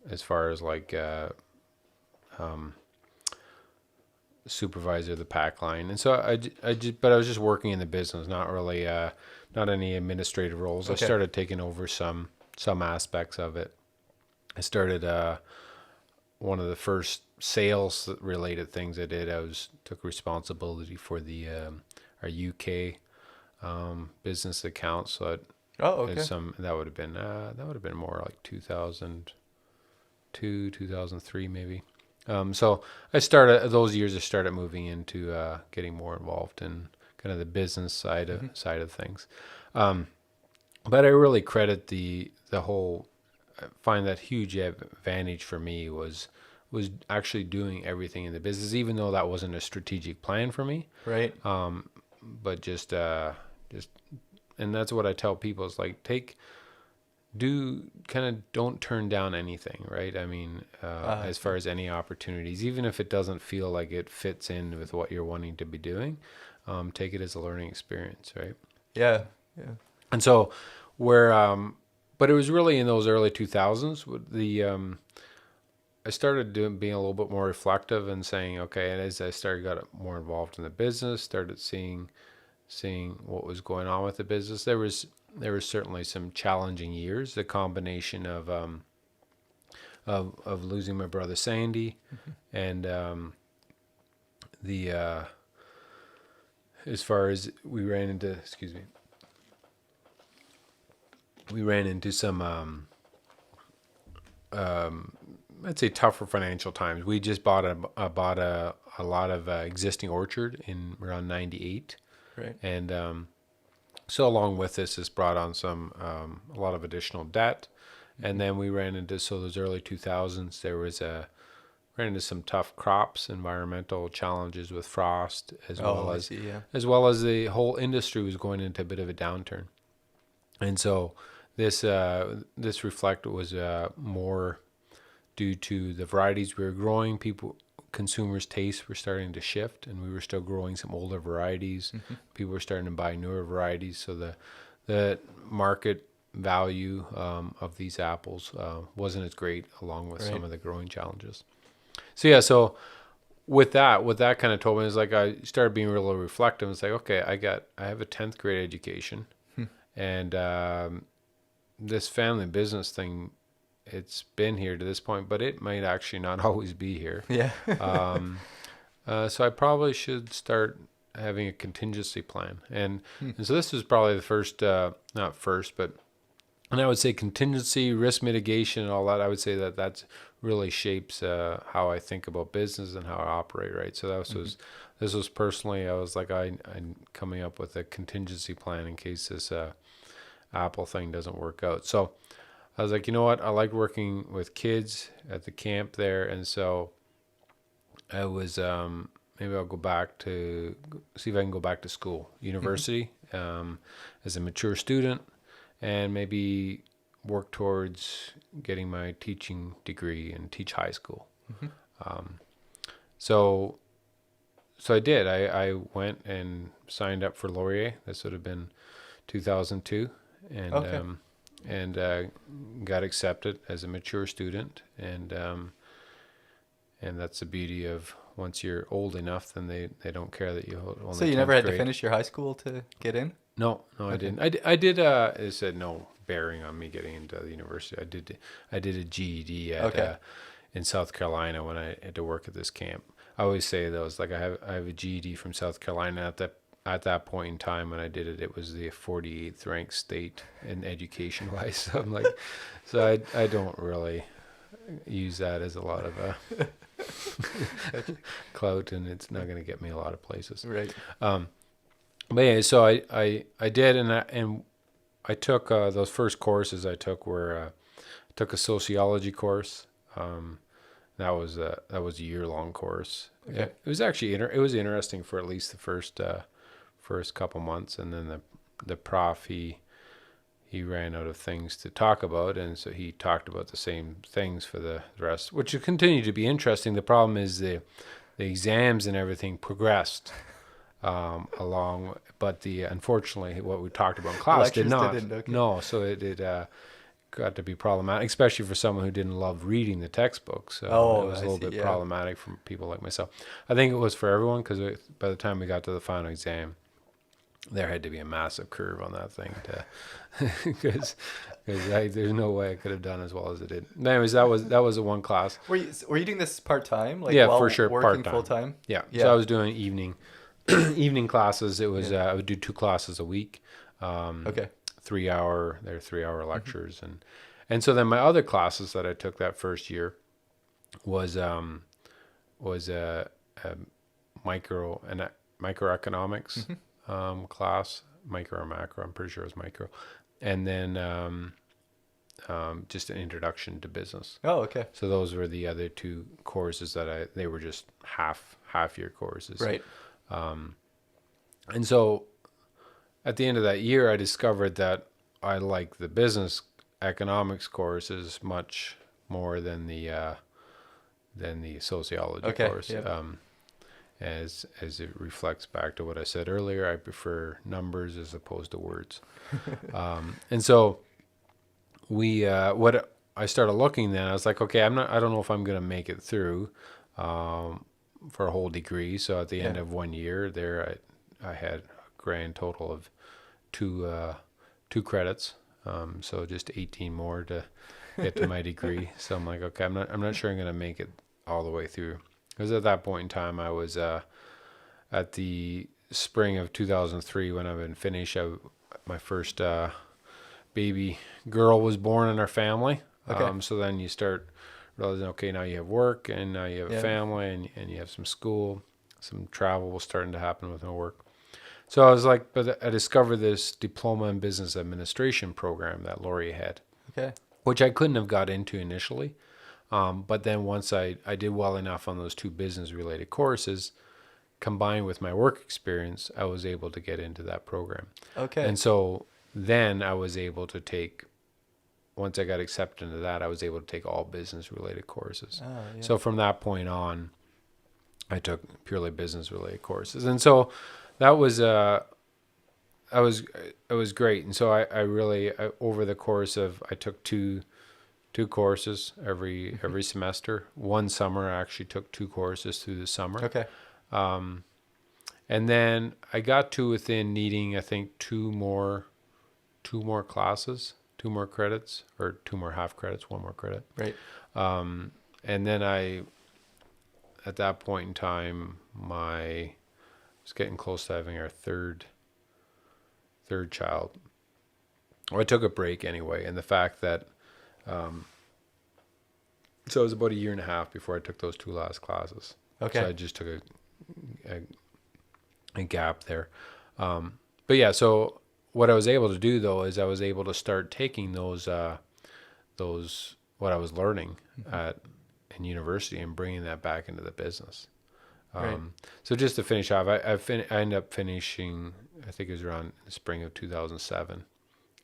as far as supervisor of the pack line. And so but I was just working in the business, not really, not any administrative roles. Okay. I started taking over some aspects of it. I started, one of the first sales related things I did. Took responsibility for the, our UK, business account. So Okay. that would have been more like 2002, 2003 maybe. So I started moving into getting more involved in kind of the business side of things. But I really credit the whole. I find that huge advantage for me was actually doing everything in the business, even though that wasn't a strategic plan for me. Right. But and that's what I tell people is like don't turn down anything, right? I mean, as far as any opportunities, even if it doesn't feel like it fits in with what you're wanting to be doing, take it as a learning experience, right? Yeah. And so but it was really in those early 2000s I started being a little bit more reflective and saying, okay, and as I got more involved in the business, started seeing what was going on with the business, there was certainly some challenging years, the combination of losing my brother Sandy, and as far as we ran into some I'd say tougher financial times. We just bought a lot of existing orchard in around 98. Right. And so along with this brought on a lot of additional debt. And then we ran into, those early 2000s, ran into some tough crops, environmental challenges with frost, as well as the whole industry was going into a bit of a downturn. And so this reflect was more due to the varieties we were growing. Consumers' tastes were starting to shift, and we were still growing some older varieties. People were starting to buy newer varieties, so the market value of these apples wasn't as great, along with some of the growing challenges. So with that kind of told me, it's like I started being really reflective. It's like, okay, I have a 10th grade education, and this family business thing, it's been here to this point, but it might actually not always be here. Yeah. So I probably should start having a contingency plan. And so this was probably the first, not first, but, and I would say contingency, risk mitigation, and all that. I would say that's really shapes how I think about business and how I operate, right? So this was personally, I was like, I'm coming up with a contingency plan in case this apple thing doesn't work out. So I was like, you know what? I like working with kids at the camp there. And so I was, maybe I'll go back to see if I can go back to school, university, as a mature student, and maybe work towards getting my teaching degree and teach high school. So I did. I went and signed up for Laurier. This would have been 2002. And got accepted as a mature student, and that's the beauty of once you're old enough, then they don't care that you only. So you never had to finish your high school to get in? No, I didn't. I did. It said no bearing on me getting into the university. I did a GED in South Carolina when I had to work at this camp. I always say though, it's like I have a GED from South Carolina. At that point in time when I did it, it was the 48th ranked state in education wise. So I'm like, I don't really use that as a lot of clout, and it's not going to get me a lot of places. Right. But yeah, so I did, and I took those first courses I took were took a sociology course. That was a year-long course. Okay. It was actually it was interesting for at least the first couple months, and then the prof he ran out of things to talk about, and so he talked about the same things for the rest, which continued to be interesting. The problem is the exams and everything progressed along, but unfortunately what we talked about in class did Lectures not. didn't, okay. No, so it got to be problematic, especially for someone who didn't love reading the textbooks. So it was a little bit problematic for people like myself. I think it was for everyone, because by the time we got to the final exam, there had to be a massive curve on that thing because there's no way I could have done as well as it did. Anyways, that was the one class. Were you doing this part-time? Like, Yeah, while for sure, working part-time. full-time? Yeah. So I was doing evening classes. It was I would do 2 classes a week. Okay. 3-hour lectures, and so then my other classes that I took that first year was a microeconomics class, micro or macro. I'm pretty sure it was micro, and then just an introduction to business. Oh, okay. So those were the other 2 courses they were just half year courses. Right. And so at the end of that year, I discovered that I like the business economics courses much more than the sociology course. Yep. As it reflects back to what I said earlier, I prefer numbers as opposed to words. And so what I started looking then, I was like, okay, I don't know if I'm going to make it through for a whole degree. So at the end of 1 year there, I had a grand total of 2 credits. So just 18 more to get to my degree. So I'm like, okay, I'm not sure I'm going to make it all the way through. Because at that point in time, I was at the spring of 2003 when I've been finished. My first baby girl was born in our family. Okay. So then you start realizing, okay, now you have work, and now you have a family, and you have some school, some travel was starting to happen with my work. So I was like, but I discovered this diploma in business administration program that Laurier had, which I couldn't have got into initially. But then once I did well enough on those 2 business related courses, combined with my work experience, I was able to get into that program. Okay. And so then I was able to take, once I got accepted into that, I was able to take all business related courses. Oh, yeah. So from that point on, I took purely business related courses. And so that was it was great. And so I really over the course of, I took two courses every semester. One summer I actually took 2 courses through the summer. Okay. And then I got to within needing, I think, 2 more classes, 2 more credits, or 2 more half credits, 1 more credit. Right. And then at that point in time, I was getting close to having our third child. Well, I took a break anyway, and the fact that, so it was about 1.5 years before I took those 2 last classes. Okay. So I just took a gap there. But yeah, so what I was able to do though is I was able to start taking those what I was learning in university and bringing that back into the business. Right. So just to finish off, I ended up finishing, I think it was around the spring of 2007.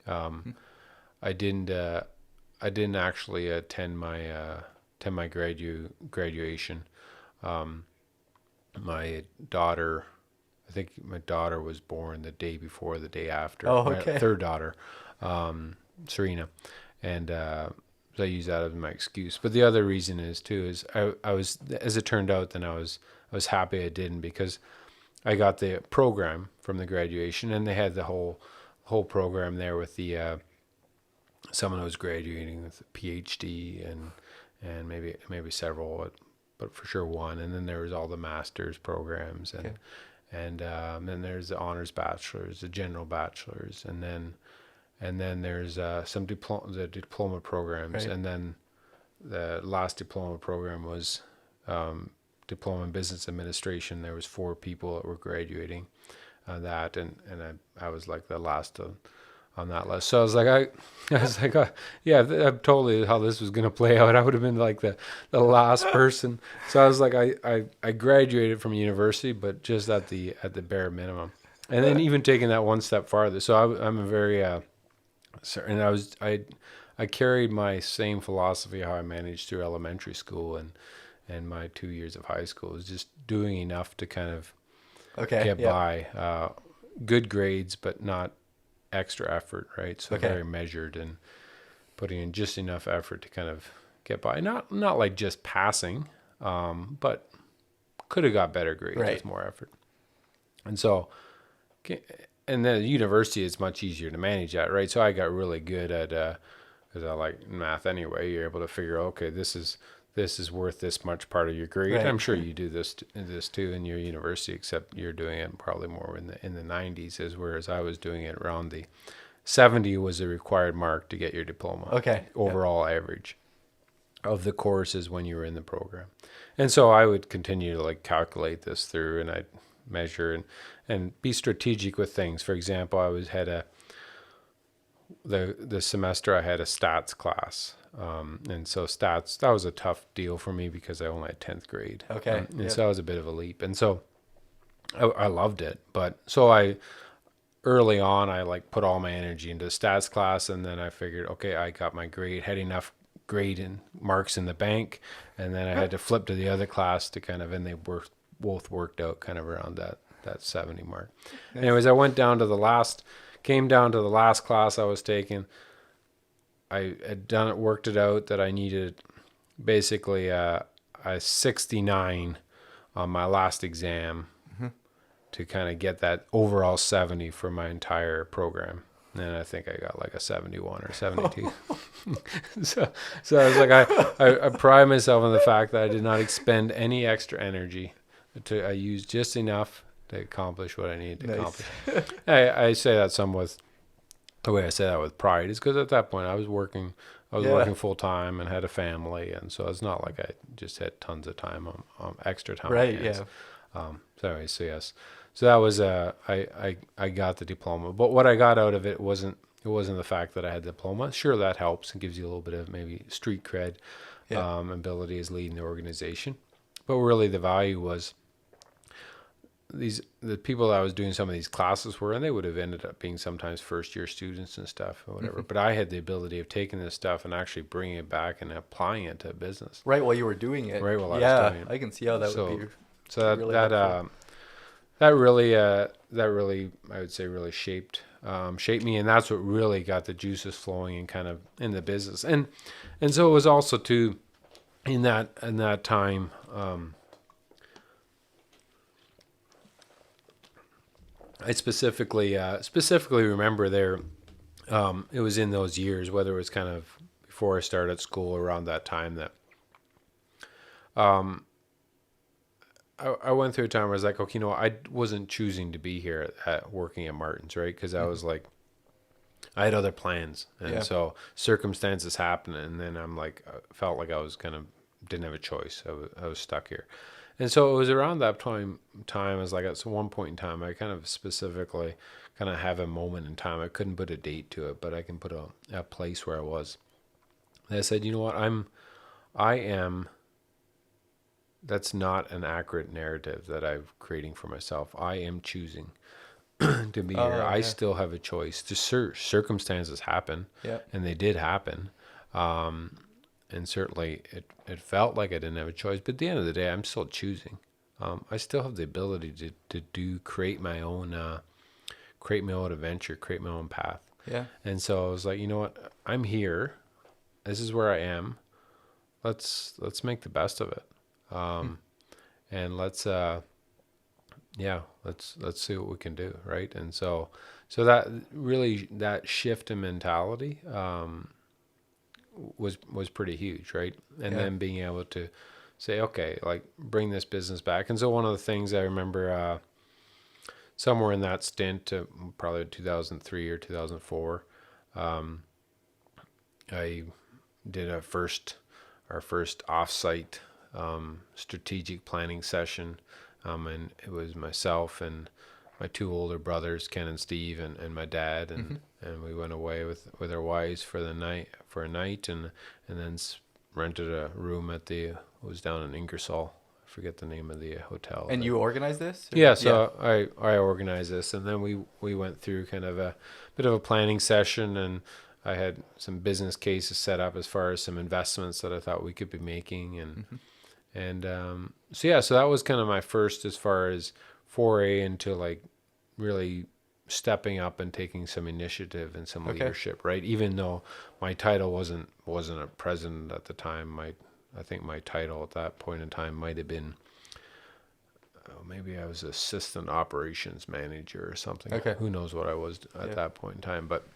I didn't actually attend my graduation. My daughter, I think my daughter was born the day before, the day after. Oh, okay. My 3rd daughter, Serena, and so I use that as my excuse. But the other reason is I was, as it turned out, then I was happy I didn't, because I got the program from the graduation, and they had the whole program there with the someone who was graduating with a PhD and maybe several, but for sure 1. And then there was all the master's programs, and then there's the honors bachelor's, the general bachelor's, and then there's some diploma programs, Right. and then the last diploma program was diploma in business administration. There was 4 people that were graduating that, and I was like the last on that list. So I was like, yeah, totally how this was going to play out. I would have been like the last person. So I was like, I graduated from university, but just at the bare minimum. And then even taking that one step farther. So I'm a very, and I carried my same philosophy how I managed through elementary school and my 2 years of high school, was just doing enough to kind of get Yeah. by. Good grades, but not extra effort, right? So Okay. very measured and putting in just enough effort to kind of get by. Not like just passing, but could have got better grades Right. with more effort. And so, and then at university, it's much easier to manage that, right? So I got really good at, because I like math anyway. You're able to figure, okay, this is worth this much part of your grade. Right. I'm sure you do this too in your university, except you're doing it probably more in the 90s, whereas I was doing it around the 70 was the required mark to get your diploma. Okay. Overall average of the courses when you were in the program. And so I would continue to like calculate this through, and I'd measure and be strategic with things. For example, I had the semester I had a stats class. And so stats, that was a tough deal for me because I only had 10th grade. Okay. And so that was a bit of a leap. And so I loved it. But so early on, I like put all my energy into the stats class, and then I figured, okay, I got my grade, had enough grade and marks in the bank, and then I had to flip to the other class to kind of, and they both worked out kind of around that 70 mark. Nice. Anyways, I came down to the last class I was taking. I had worked it out that I needed basically a 69 on my last exam to kind of get that overall 70 for my entire program. And I think I got like a 71 or 72. so I was like, I pride myself on the fact that I did not expend any extra energy. I used just enough to accomplish what I needed to accomplish. I say that the way I say that with pride is because at that point I was working full time and had a family, and so it's not like I just had tons of time on extra time. Right. Yeah. So yes, so that was I got the diploma, but what I got out of it wasn't the fact that I had the diploma. Sure, that helps and gives you a little bit of maybe street cred, ability as leading the organization, but really the value was the people that I was doing some of these classes were, and they would have ended up being sometimes first year students and stuff or whatever. But I had the ability of taking this stuff and actually bringing it back and applying it to business. Right while you were doing it. Right while I was doing it. I can see how that would be. So really that really I would say really shaped me, and that's what really got the juices flowing and kind of in the business. And so it was also too in that time. I specifically remember there. It was in those years, whether it was kind of before I started school, around that time that I went through a time where I was like, okay, I wasn't choosing to be here working at Martin's, right? Because I was like, I had other plans, and so circumstances happened, and then I'm like, I felt like I was kind of didn't have a choice. I was stuck here. And so it was around that time, I was like, at one point in time, I kind of specifically kind of have a moment in time. I couldn't put a date to it, but I can put a place where I was. And I said, you know what, I am, that's not an accurate narrative that I'm creating for myself. I am choosing to be here. I still have a choice. Circumstances happen, and they did happen. And certainly it felt like I didn't have a choice, but at the end of the day, I'm still choosing. I still have the ability to create my own adventure, create my own path. Yeah. And so I was like, you know what? I'm here. This is where I am. Let's make the best of it. And let's see what we can do. Right. And so that really, that shift in mentality, was pretty huge, right? And then being able to say, okay, like bring this business back. And so one of the things I remember somewhere in that stint, probably 2003 or 2004, I did our first offsite strategic planning session, and it was myself and my two older brothers, Ken and Steve, and my dad, and we went away with our wives for a night, and then rented a room it was down in Ingersoll. I forget the name of the hotel. And you organized this? Yeah, so I organized this, and then we went through kind of a bit of a planning session, and I had some business cases set up as far as some investments that I thought we could be making, and so that was kind of my first as far as foray into like really stepping up and taking some initiative and some leadership, right? Even though my title wasn't a president at the time, I think my title at that point in time might have been maybe I was assistant operations manager or something. Okay. Who knows what I was at that point in time, but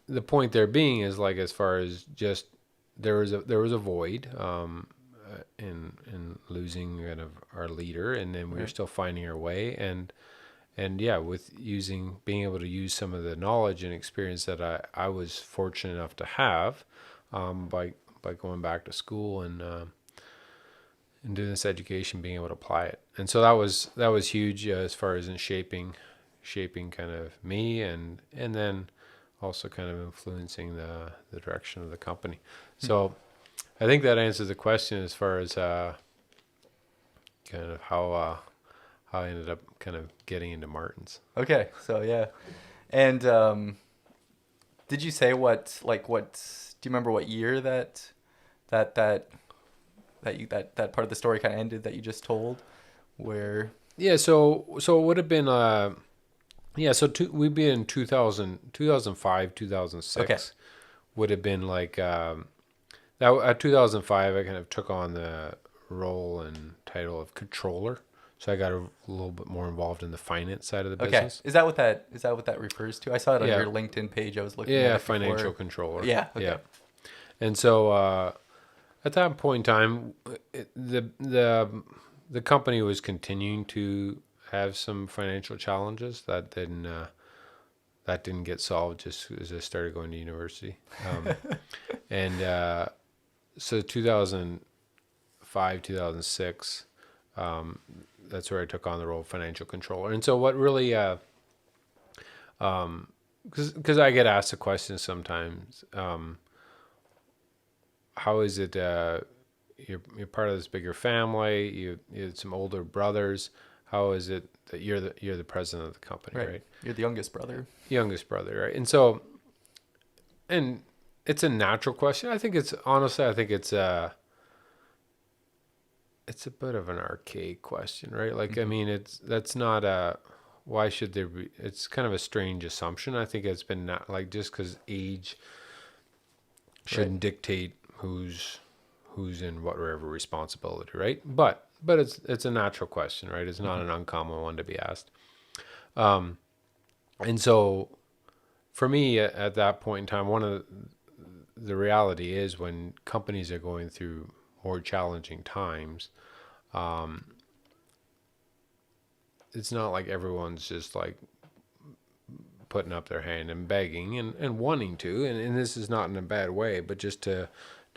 the point there being is like as far as just there was a void in losing kind of our leader, and then we were still finding our way, and yeah, with being able to use some of the knowledge and experience that I was fortunate enough to have by going back to school and doing this education, being able to apply it. And so that was huge as far as in shaping kind of me and then also kind of influencing the direction of the company. So I think that answers the question as far as kind of how I ended up kind of getting into Martin's. Okay, so yeah. And did you say what do you remember what year that part of the story kind of ended that you just told? Where so it would have been we'd be in 2005, 2006. Okay. Would have been like that at 2005 I kind of took on the role and title of controller. So I got a little bit more involved in the finance side of the business. Is that what that refers to? I saw it on your LinkedIn page. I was looking at it financial controller. Yeah. Okay. Yeah. And so at that point in time, the company was continuing to have some financial challenges that didn't get solved just as I started going to university. And so 2005, 2006, that's where I took on the role of financial controller. And so what really, because I get asked the question sometimes, how is it you're part of this bigger family, you had some older brothers, how is it that you're the president of the company, right? You're the youngest brother. Youngest brother, right? And so, and it's a natural question. I think it's a bit of an archaic question, right? Like, I mean, that's not why should there be, it's kind of a strange assumption. I think it's been not like just because age shouldn't dictate who's in whatever responsibility, right? But it's a natural question, right? It's not an uncommon one to be asked. And so for me at that point in time, one of the reality is when companies are going through more challenging times, it's not like everyone's just like putting up their hand and begging and wanting to, and this is not in a bad way, but just to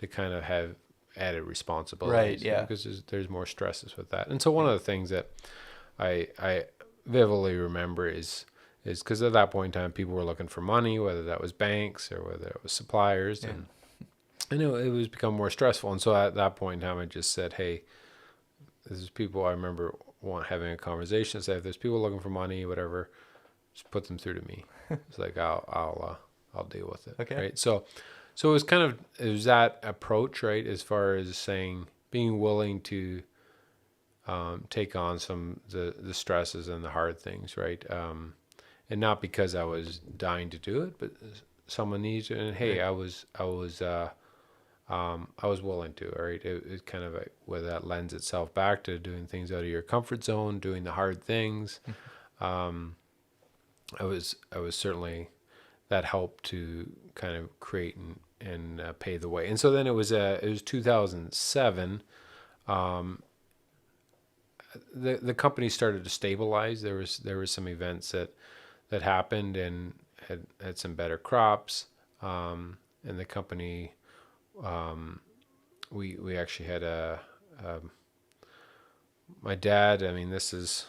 kind of have added responsibilities, right? Yeah, because there's more stresses with that. And so one of the things that I vividly remember is because at that point in time people were looking for money, whether that was banks or whether it was suppliers, and I know it was become more stressful. And so at that point in time I just said, hey, there's people, I remember having a conversation, say if there's people looking for money, whatever, just put them through to me. It's like I'll deal with it. Okay. Right. So it was that approach, right, as far as saying being willing to take on some the stresses and the hard things, right? And not because I was dying to do it, but someone needs it, and hey, I was willing to. All right, it kind of where that lends itself back to doing things out of your comfort zone, doing the hard things. I was certainly, that helped to kind of create and pave the way. And so then it was 2007. The company started to stabilize. There was some events that happened and had some better crops. And the company, we actually had my dad, I mean, this is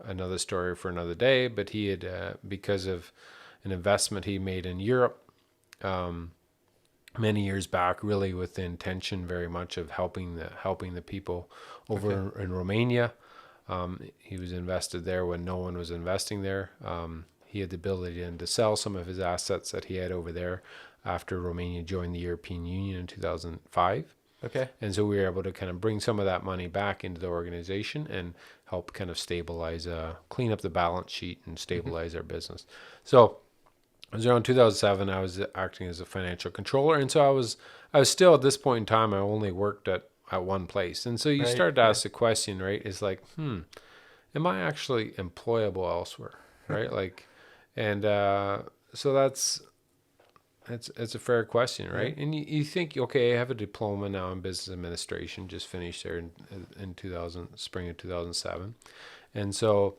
another story for another day, but he had, because of an investment he made in Europe many years back, really with the intention very much of helping the people over in Romania. He was invested there when no one was investing there. He had the ability to sell some of his assets that he had over there after Romania joined the European Union in 2005. Okay. And so we were able to kind of bring some of that money back into the organization and help kind of stabilize, clean up the balance sheet and stabilize our business. So it was around 2007. I was acting as a financial controller, and so I was still at this point in time. I only worked at one place, and so you Right, start to yeah. ask the question, right? Is like, am I actually employable elsewhere, right? Like, and so it's a fair question, right? Yeah. And you think, okay, I have a diploma now in business administration, just finished there in spring of 2007, and so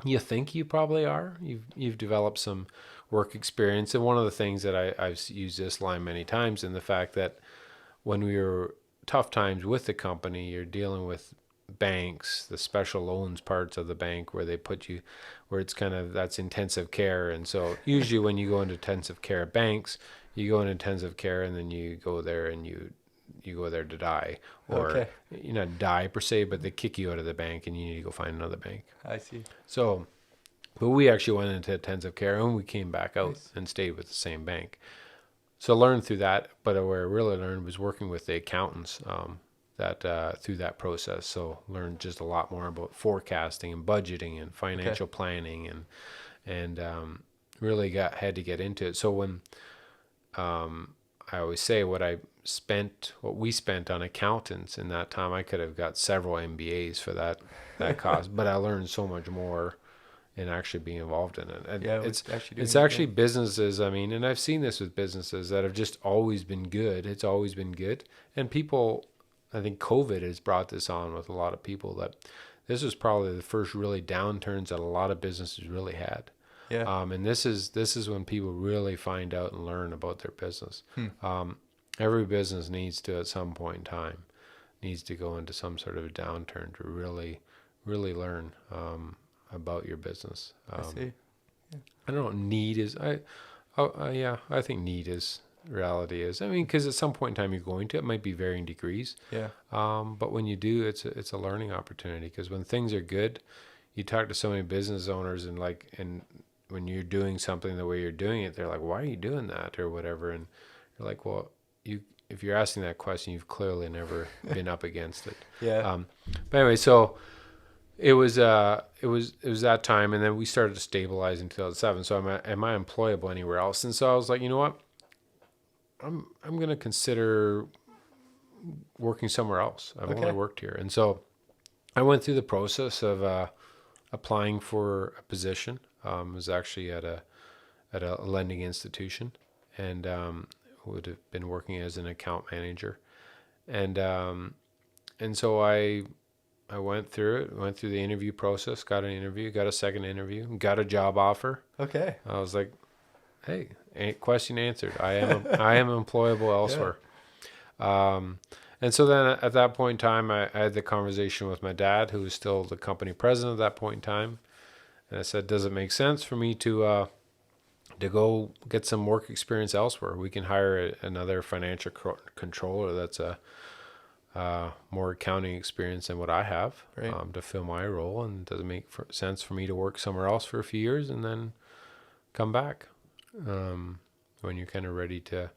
you think you probably are. You've developed some work experience, and one of the things that I've used this line many times, in the fact that when we were tough times with the company, you're dealing with banks, the special loans parts of the bank where they put you, where it's kind of, that's intensive care. And so usually when you go into intensive care banks, you go into intensive care and then you go there and you go there to die, or Okay. you not die per se, but they kick you out of the bank and you need to go find another bank. I see. So, but we actually went into intensive care and we came back out Nice. and stayed with the same bank. So I learned through that, but where I really learned was working with the accountants that through that process. So learned just a lot more about forecasting and budgeting and financial planning, and really had to get into it. So when I always say what we spent on accountants in that time, I could have got several MBAs for that cost, but I learned so much more in actually being involved in it. And Yeah, it's actually it's doing actually businesses, I mean, and I've seen this with businesses that have just always been good. It's always been good. And people, I think COVID has brought this on with a lot of people, that this was probably the first really downturns that a lot of businesses really had. Yeah. And this is when people really find out and learn about their business. Every business needs to, at some point in time, needs to go into some sort of a downturn to really, really learn about your business. I see. I don't know what need is. I think need is, reality is. I mean, because at some point in time you're going to, it might be varying degrees. Yeah. But when you do, it's a learning opportunity, because when things are good, you talk to so many business owners and when you're doing something the way you're doing it, they're like, why are you doing that or whatever? And you're like, well, if you're asking that question, you've clearly never been up against it. Yeah. But anyway, so it was that time, and then we started to stabilize in 2007. So am I employable anywhere else? And so I was like, you know what, I'm going to consider working somewhere else. I've only worked here. And so I went through the process of applying for a position. It was actually at a lending institution, and would have been working as an account manager. And so I went through the interview process, got an interview, got a second interview, got a job offer. Okay. I was like, hey, question answered. I am employable elsewhere. And so then at that point in time, I had the conversation with my dad, who was still the company president at that point in time. And I said, does it make sense for me to go get some work experience elsewhere? We can hire another financial controller that's more accounting experience than what I have, Right. to fill my role. And does it make sense for me to work somewhere else for a few years and then come back when you're kind of ready to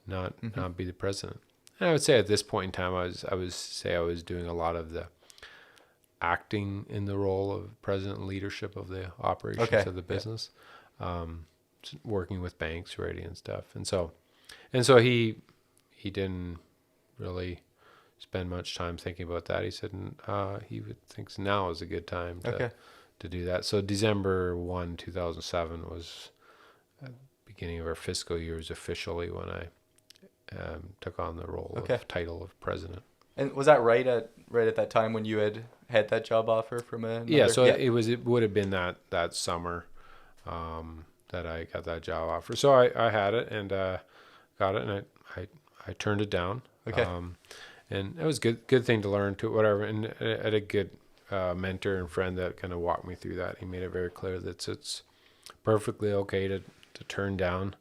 not be the president? And I would say at this point in time, I was doing a lot of the acting in the role of president and leadership of the operations of the business, working with banks, ready and stuff. And so he didn't really spend much time thinking about that. He said he thinks now is a good time to do that. So December 1, 2007 was beginning of our fiscal years officially when I took on the role of title of president. And was that right at that time when you had that job offer from another? Yeah, so it would have been that summer that I got that job offer. So I had it and got it, and I turned it down. Okay. And it was good thing to learn to whatever. And I had a good mentor and friend that kind of walked me through that. He made it very clear that it's perfectly okay to turn down,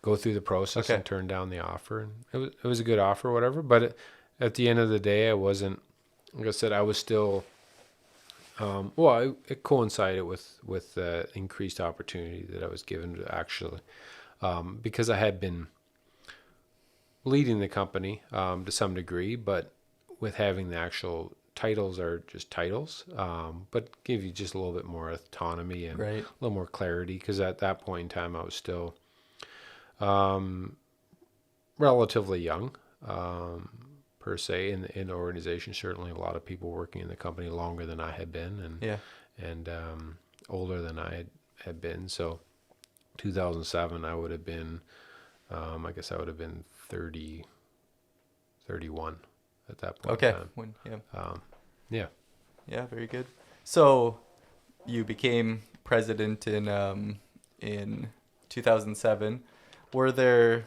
go through the process and turn down the offer. And it was a good offer, whatever. But at the end of the day, I wasn't, like I said, I was still, it coincided with the increased opportunity that I was given to actually, because I had been leading the company to some degree, but with having the actual titles are just titles, but give you just a little bit more autonomy and Right. a little more clarity. Because at that point in time, I was still um, relatively young, per se, in the organization. Certainly, a lot of people working in the company longer than I had been, Yeah. and older than I had been. So, 2007, I would have been, I guess I would have been 30, 31 at that point Okay. in time. Yeah. Yeah, very good. So you became president in 2007. Were there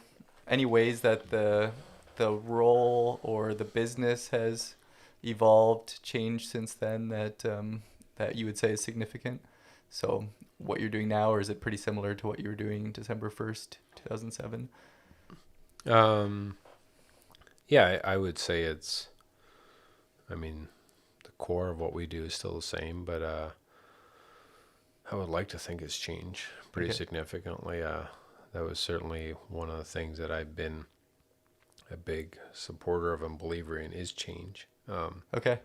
any ways that the role or the business has evolved, changed since then that you would say is significant? So what you're doing now, or is it pretty similar to what you were doing December 1st, 2007? Yeah, I would say it's, I mean, the core of what we do is still the same, but I would like to think it's changed pretty Okay. significantly. That was certainly one of the things that I've been a big supporter of and believer in is change. Okay.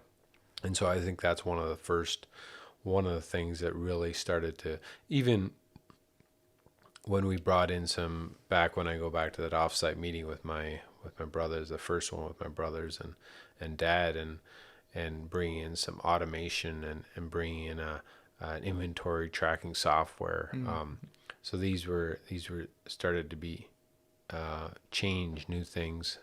And so I think that's one of the things that really started to, even when we brought in when I go back to that offsite meeting with my brothers, the first one with my brothers and dad, and bringing in some automation and bringing in an inventory tracking software. So these were started to be change, new things,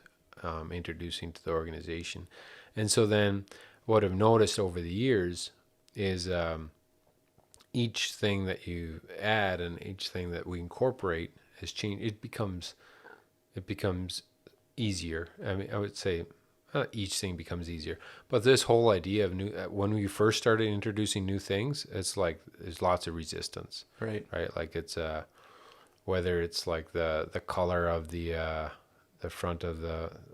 introducing to the organization. And so then what I've noticed over the years is each thing that you add and each thing that we incorporate has changed. It becomes easier. I mean, I would say each thing becomes easier, but this whole idea of new, when we first started introducing new things, it's like there's lots of resistance, Right. right? Like it's whether it's like the color of the front of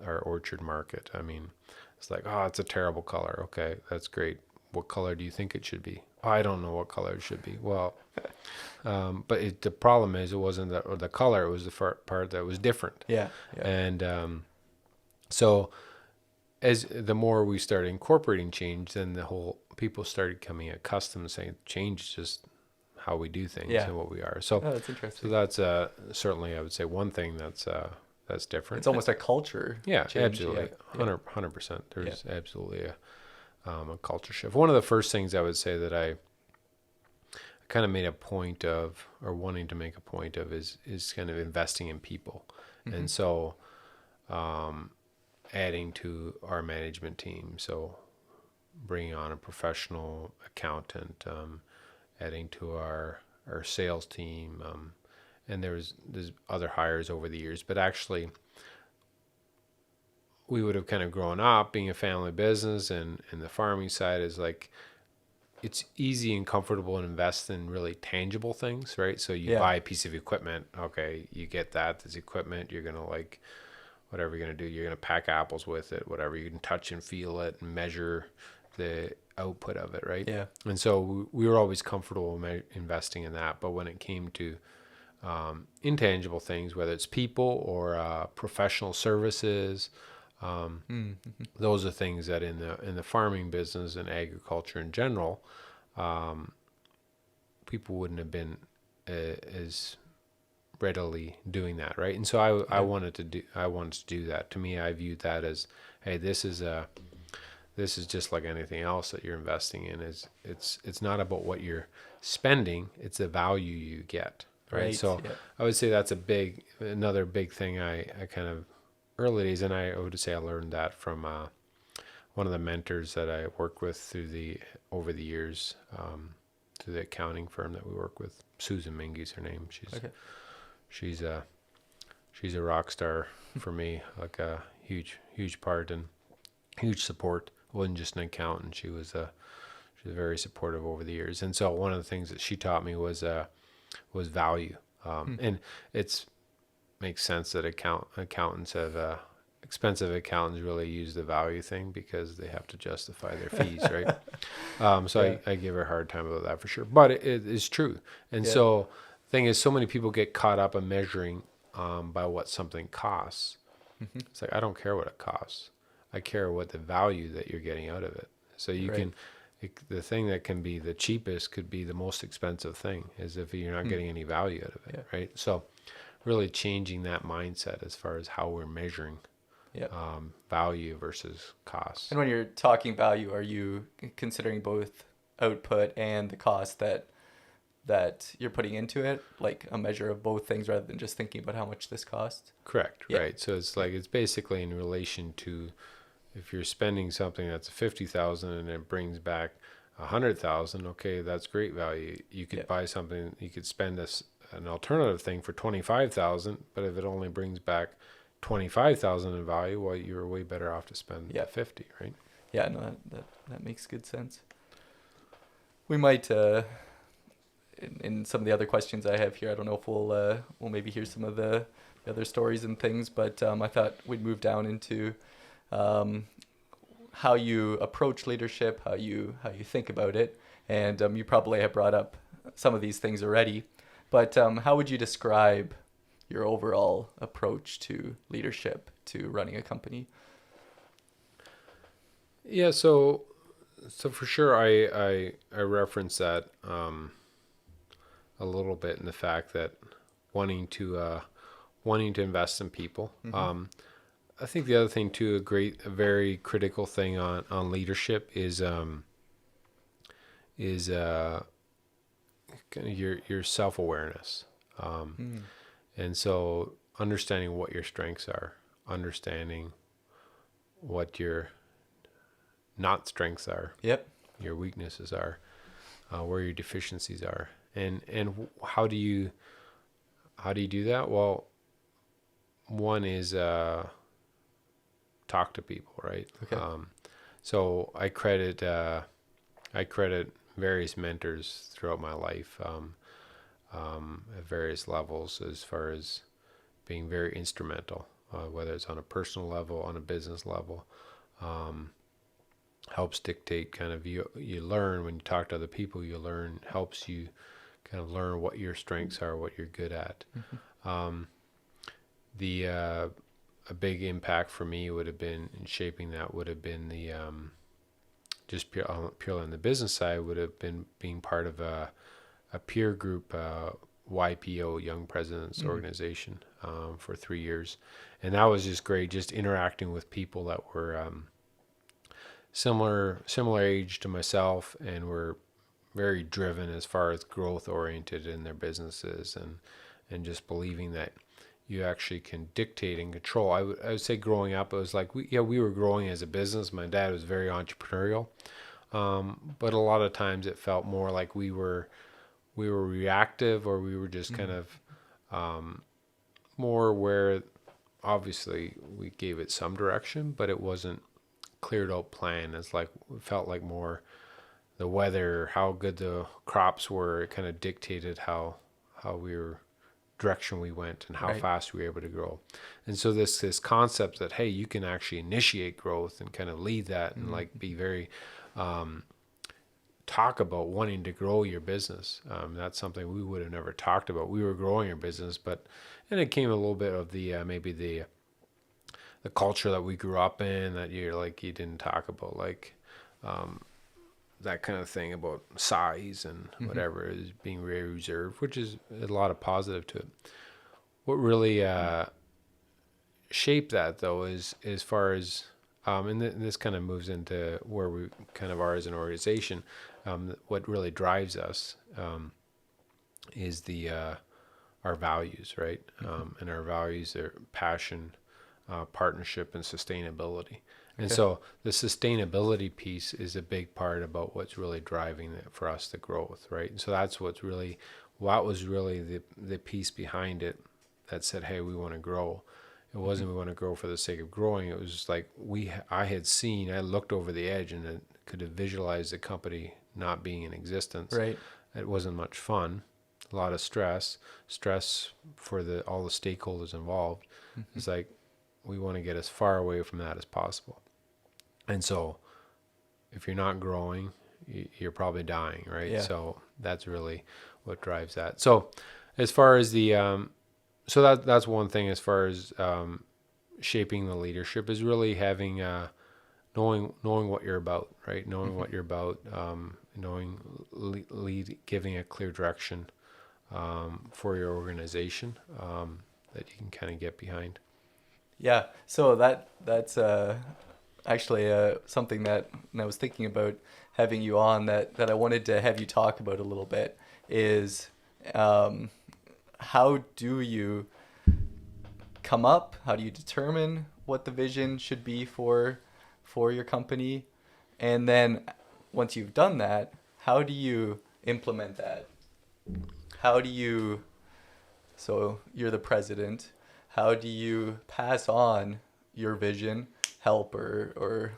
our orchard market. I mean, it's like, oh, it's a terrible color. Okay, that's great. What color do you think it should be? Oh, I don't know what color it should be. Well, but the problem is it wasn't the color. It was the part that was different. Yeah. Yeah. And so as the more we started incorporating change, then the whole people started coming accustomed to saying change is just how we do things Yeah. and what we are. So, Oh, that's interesting. so that's certainly, I would say, one thing that's different. It's almost a culture. Yeah, change. absolutely, Yeah. 100%. There's absolutely a culture shift. One of the first things I would say that I kind of made a point of, or wanting to make a point of, is kind of investing in people, and so adding to our management team. So bringing on a professional accountant, adding to our sales team, and there's other hires over the years, but actually we would have kind of grown up being a family business, and the farming side is like, it's easy and comfortable to invest in really tangible things, right? So you buy a piece of equipment, okay, you get this equipment, you're gonna like, whatever you're gonna do, you're gonna pack apples with it, whatever, you can touch and feel it and measure the output of it, right? Yeah. And so we were always comfortable investing in that, but when it came to intangible things, whether it's people or professional services, those are things that in the farming business and agriculture in general, people wouldn't have been as readily doing that, right? And so I wanted to do that. To me, I viewed that as, hey, this is just like anything else that you're investing in. It's not about what you're spending; it's the value you get, right? So I would say that's another big thing I kind of early days, and I would say I learned that from one of the mentors that I worked with over the years, through the accounting firm that we work with. Susan Mingy's her name. She's a rock star for me, like a huge part and huge support. Wasn't just an accountant. She was very supportive over the years. And so one of the things that she taught me was value. And makes sense that accountants have expensive accountants really use the value thing because they have to justify their fees, right? I give her a hard time about that for sure, but it is true. And so the thing is, so many people get caught up in measuring by what something costs, It's like, I don't care what it costs. I care what the value that you're getting out of it. So you Right. the thing that can be the cheapest could be the most expensive thing, is if you're not getting any value out of it, Yeah. right? So really changing that mindset as far as how we're measuring Yeah. value versus cost. And when you're talking value, are you considering both output and the cost that you're putting into it, like a measure of both things rather than just thinking about how much this costs? Correct, Yeah. right? So it's like, it's basically in relation to, if you're spending something that's 50,000 and it brings back 100,000, okay, that's great value. You could Yeah. buy something, you could spend an alternative thing for 25,000, but if it only brings back 25,000 in value, well, you're way better off to spend Yeah. 50, right? Yeah, no, that makes good sense. We might in some of the other questions I have here, I don't know if we'll maybe hear some of the other stories and things, but I thought we'd move down into how you approach leadership, how you think about it, and you probably have brought up some of these things already, but how would you describe your overall approach to leadership, to running a company? Yeah, so for sure, I reference that a little bit in the fact that wanting to invest in people. Mm-hmm. I think the other thing too, a very critical thing on leadership is kind of your self-awareness. And so understanding what your strengths are, understanding what your not strengths are, Yep. your weaknesses are, where your deficiencies are, and how do you do that? Well, one is talk to people, right? Okay. So I credit various mentors throughout my life, at various levels, as far as being very instrumental, whether it's on a personal level, on a business level. Helps dictate kind of, you learn when you talk to other people, helps you kind of learn what your strengths are, what you're good at. Mm-hmm. A big impact for me would have been in shaping that would have been the just purely on the business side, would have been being part of a peer group, YPO, Young Presidents Organization, for 3 years, and that was just great. Just interacting with people that were similar age to myself, and were very driven as far as growth oriented in their businesses, and just believing that you actually can dictate and control. I would say growing up, it was like we were growing as a business. My dad was very entrepreneurial, but a lot of times it felt more like we were reactive, or we were just kind of more where obviously we gave it some direction, but it wasn't cleared out plan. It's like, it felt like more the weather, how good the crops were. It kind of dictated how direction we went, and how Right. fast we were able to grow. And so this concept that, hey, you can actually initiate growth and kind of lead that, and like be very talk about wanting to grow your business. That's something we would have never talked about. We were growing our business, and it came a little bit of the maybe the culture that we grew up in, that you didn't talk about, like that kind of thing about size and whatever, is being very reserved, which is a lot of positive to it. What really shaped that, though, is as far as and this kind of moves into where we kind of are as an organization. What really drives us is our values, right? And our values are passion, partnership, and sustainability. And Okay. so the sustainability piece is a big part about what's really driving it for us, the growth, right? And so that's what was really the piece behind it that said, hey, we want to grow. It wasn't we want to grow for the sake of growing. It was just like I looked over the edge, and it could have visualized the company not being in existence. Right. It wasn't much fun. A lot of stress for all the stakeholders involved. It's like, we want to get as far away from that as possible. And so if you're not growing, you're probably dying, right? Yeah. So that's really what drives that. So as far as the so that's one thing, as far as shaping the leadership is really having knowing what you're about, right? Knowing what you're about, giving a clear direction for your organization that you can kind of get behind. Yeah, so that's actually something that I was thinking about having you on that I wanted to have you talk about a little bit is how do you how do you determine what the vision should be for your company, and then once you've done that, how do you implement that? So you're the president, how do you pass on your vision, help or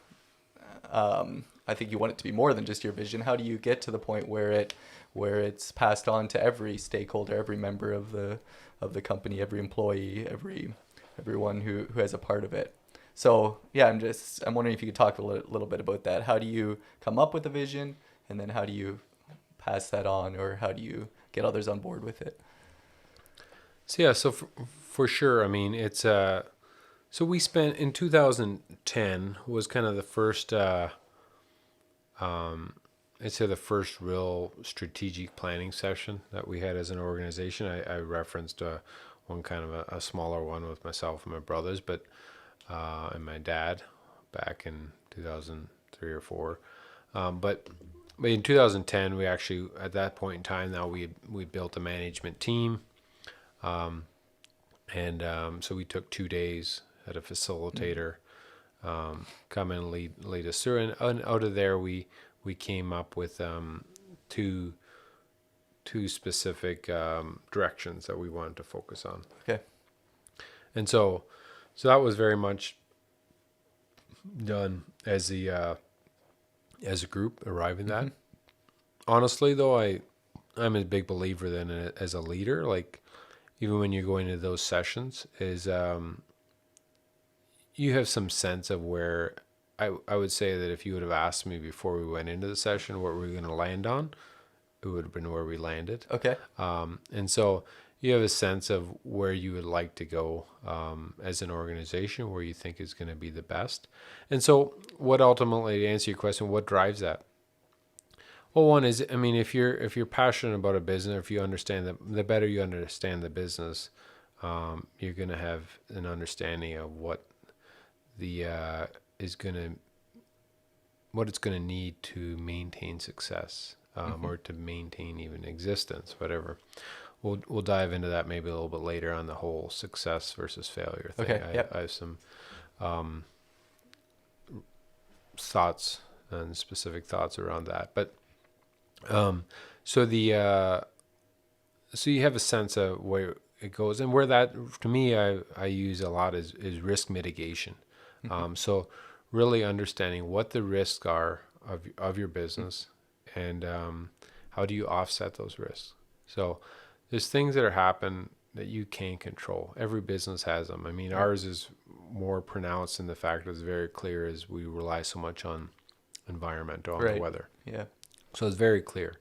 I think you want it to be more than just your vision. How do you get to the point where it's passed on to every stakeholder, every member of the company, every employee, everyone who has a part of it? So yeah, I'm wondering if you could talk a little bit about that. How do you come up with a vision, and then how do you pass that on, or how do you get others on board with it? So yeah, so for sure. I mean, it's so we spent in 2010 was kind of the first I'd say the first real strategic planning session that we had as an organization. I referenced one kind of a smaller one with myself and my brothers, but and my dad back in 2003 or 4. But in 2010, we actually, at that point in time, now we built a management team. So we took 2 days, had a facilitator come in and lead us through. And out of there, we came up with two specific directions that we wanted to focus on. Okay. And so that was very much done as a group arriving at that. Honestly, though, I'm a big believer then as a leader, like even when you're going to those sessions, is you have some sense of where I would say that if you would have asked me before we went into the session what we're going to land on, it would have been where we landed. Okay. And so you have a sense of where you would like to go as an organization, where you think is going to be the best. And so what ultimately, to answer your question, what drives that? Well, one is, I mean, if you're passionate about a business, if you understand the better you understand the business, you're going to have an understanding of what it's going to need to maintain success, or to maintain even existence, whatever. We'll dive into that maybe a little bit later on the whole success versus failure thing. Okay. I have some thoughts and specific thoughts around that, but so you have a sense of where it goes, and where that, to me, I use a lot is risk mitigation. So really understanding what the risks are of your business, and how do you offset those risks. So there's things that happen that you can't control. Every business has them. I mean, ours is more pronounced in the fact that it's very clear as we rely so much on environmental, on the weather. Yeah. So it's very clear,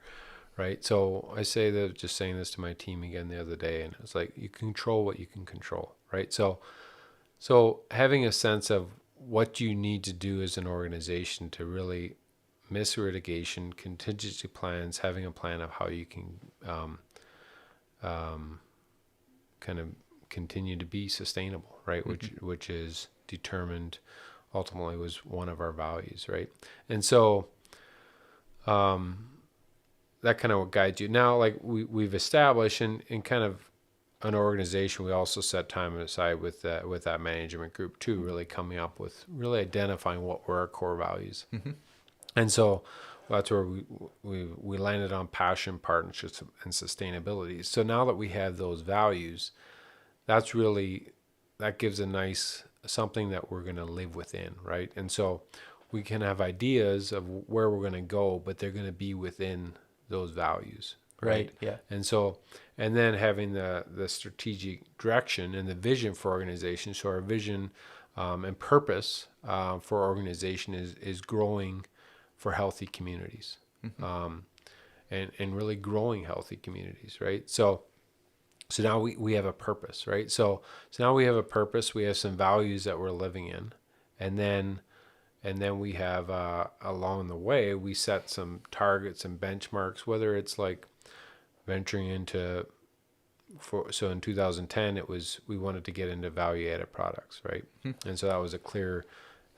right? So I say that, just saying this to my team again the other day, and it's like, you control what you can control, right? So having a sense of what you need to do as an organization to really miss mitigation, contingency plans, having a plan of how you can kind of continue to be sustainable, right? Which is determined, ultimately was one of our values, right? And so that kind of guides you. Now, like we've established in kind of an organization, we also set time aside with that management group too, really coming up with, really identifying what were our core values. And so that's where we landed on passion, partnerships, and sustainability. So now that we have those values, that gives a nice something that we're going to live within, right? And so we can have ideas of where we're going to go, but they're going to be within those values. Right. Yeah. And then having the strategic direction and the vision for organization. So our vision and purpose for our organization is growing for healthy communities, and really growing healthy communities. Right. So So now we have a purpose, right? So now we have a purpose. We have some values that we're living in, and then we have along the way we set some targets and benchmarks. Whether it's like venturing into so in 2010 it was we wanted to get into value added products, right? And so that was a clear.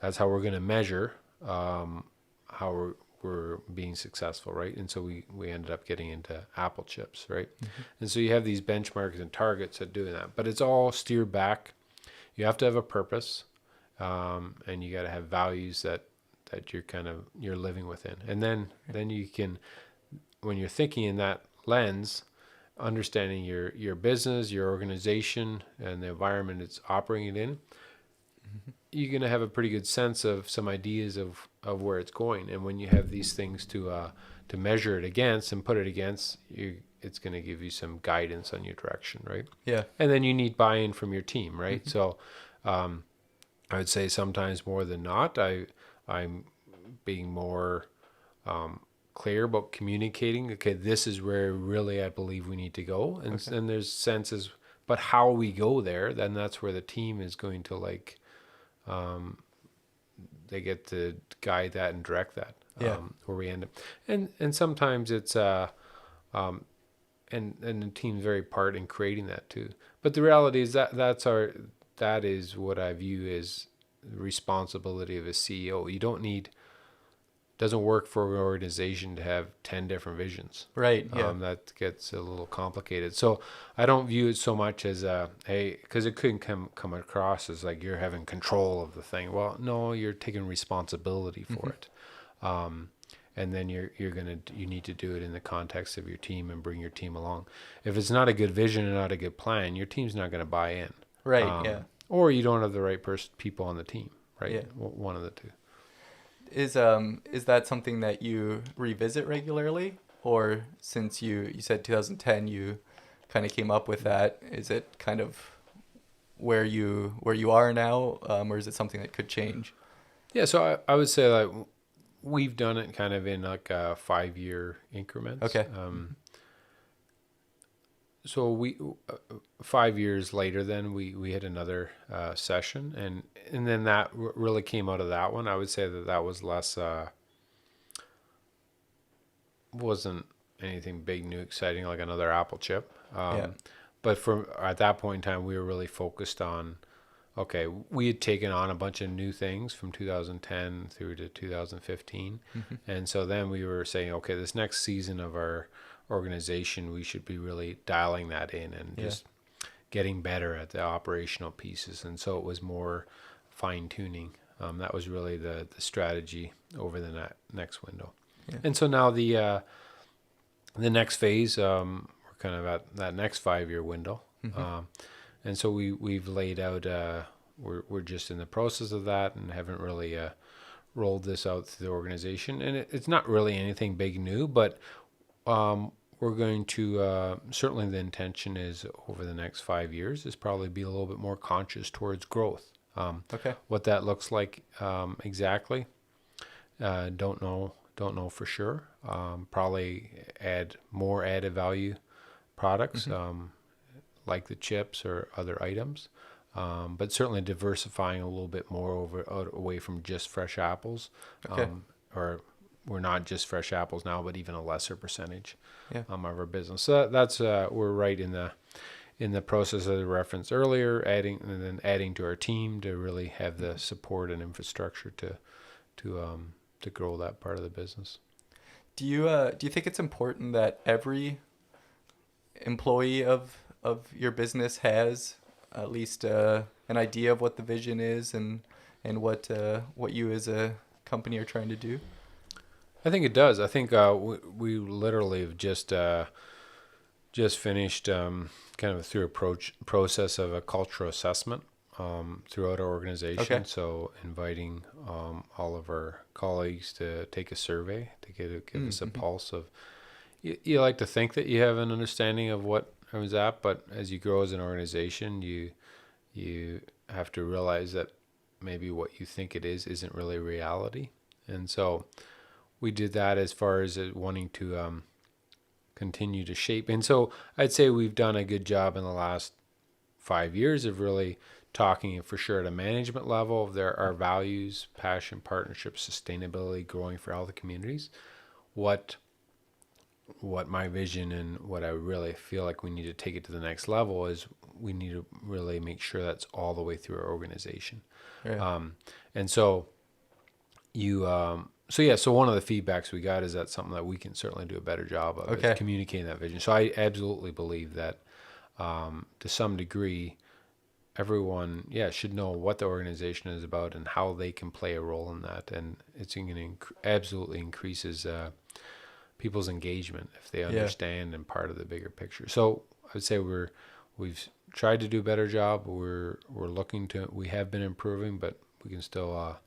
That's how we're going to measure how we're being successful, right? And so we ended up getting into apple chips, right? And so you have these benchmarks and targets at doing that, but it's all steered back. You have to have a purpose, and you got to have values that you're living within, and then you can, when you're thinking in that lens, understanding your business, your organization, and the environment it's operating in, you're going to have a pretty good sense of some ideas of where it's going. And when you have these things to measure it against and put it against, it's going to give you some guidance on your direction, right? Yeah. And then you need buy-in from your team, right? So I would say sometimes more than not, I'm being more clear about communicating. Okay, this is where really I believe we need to go. And then there's senses, but how we go there, then that's where the team is going to like, they get to guide that and direct that, where we end up. And sometimes it's, and the team's very part in creating that too. But the reality is that is what I view as the responsibility of a CEO. Doesn't work for an organization to have 10 different visions. Right. Yeah. That gets a little complicated. So I don't view it so much as because it couldn't come across as like you're having control of the thing. Well, no, you're taking responsibility for it. And then you need to do it in the context of your team and bring your team along. If it's not a good vision and not a good plan, your team's not going to buy in. Right. Yeah. Or you don't have the right people on the team. Right. Yeah. One of the two. Is that something that you revisit regularly, or since you said 2010 you kind of came up with that, is it kind of where you are now, or is it something that could change? Yeah, so I would say that we've done it kind of in like 5-year increments. Okay. So we 5 years later, then we had another session, and then that really came out of that one. I would say that was less, wasn't anything big, new, exciting like another apple chip. But at that point in time, we were really focused on, okay, we had taken on a bunch of new things from 2010 through to 2015, and so then we were saying, okay, this next season of our organization, we should be really dialing that in and just getting better at the operational pieces. And so it was more fine tuning. That was really the strategy over the next window. Yeah. And so now the next phase, we're kind of at that next 5-year window. And so we've laid out, we're just in the process of that and haven't really rolled this out to the organization. And it's not really anything big new, but we're going to, certainly the intention is over the next 5 years is probably be a little bit more conscious towards growth. What that looks like exactly, don't know for sure. Probably add more added value products like the chips or other items, but certainly diversifying a little bit more away from just fresh apples, or we're not just fresh apples now, but even a lesser percentage of our business. So that's we're right in the process of the reference earlier, adding to our team to really have the support and infrastructure to grow that part of the business. Do you think it's important that every employee of your business has at least an idea of what the vision is and what you as a company are trying to do? I think it does. I think we literally have just finished kind of through a process of a cultural assessment throughout our organization. So inviting all of our colleagues to take a survey to give us a pulse of. You like to think that you have an understanding of what I was at, but as you grow as an organization, you have to realize that maybe what you think it isn't really reality, and so. We did that as far as wanting to continue to shape. And so I'd say we've done a good job in the last 5 years of really talking for sure at a management level. There are values, passion, partnership, sustainability, growing for all the communities. What my vision and what I really feel like we need to take it to the next level is we need to really make sure that's all the way through our organization. Yeah. And so so one of the feedbacks we got is that's something that we can certainly do a better job of, is communicating that vision. So I absolutely believe that to some degree, everyone, should know what the organization is about and how they can play a role in that. And it's going to absolutely increases people's engagement if they understand and part of the bigger picture. So I would say we've tried to do a better job. We have been improving, but we can still, we're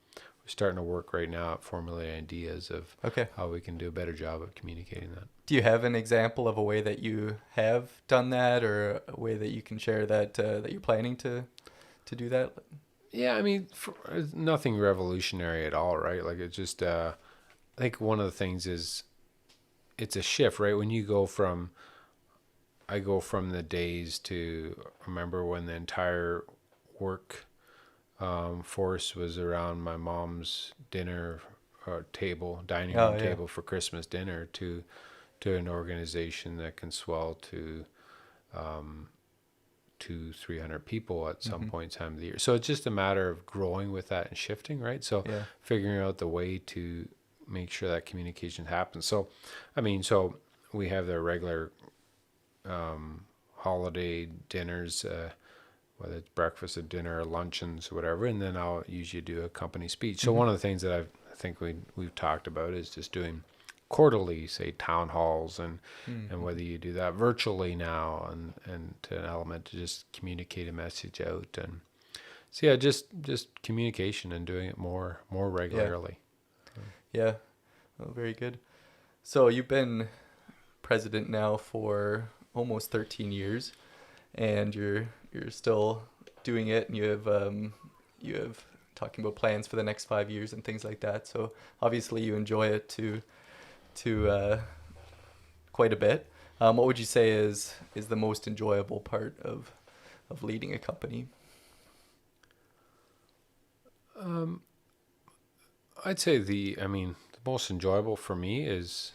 starting to work right now at formulating ideas of how we can do a better job of communicating that. Do you have an example of a way that you have done that, or a way that you can share that that you're planning to do that? Yeah, I mean, nothing revolutionary at all, right? Like, it's just, I think one of the things is it's a shift, right? When I go from the days to remember when the entire work force was around my mom's dinner dining room table for Christmas dinner, to an organization that can swell to 200-300 people at some point in time of the year. So it's just a matter of growing with that and shifting, right? So figuring out the way to make sure that communication happens. So, I mean, we have the regular holiday dinners, whether it's breakfast or dinner or luncheons or whatever, and then I'll usually do a company speech. So one of the things that I think we've talked about is just doing quarterly, say, town halls, and whether you do that virtually now and to an element to just communicate a message out. And so just communication and doing it more regularly. Yeah. Well, very good. So you've been president now for almost 13 years, and you're still doing it, and you have talking about plans for the next 5 years and things like that. So obviously you enjoy it to quite a bit. What would you say is the most enjoyable part of leading a company? I'd say the most enjoyable for me is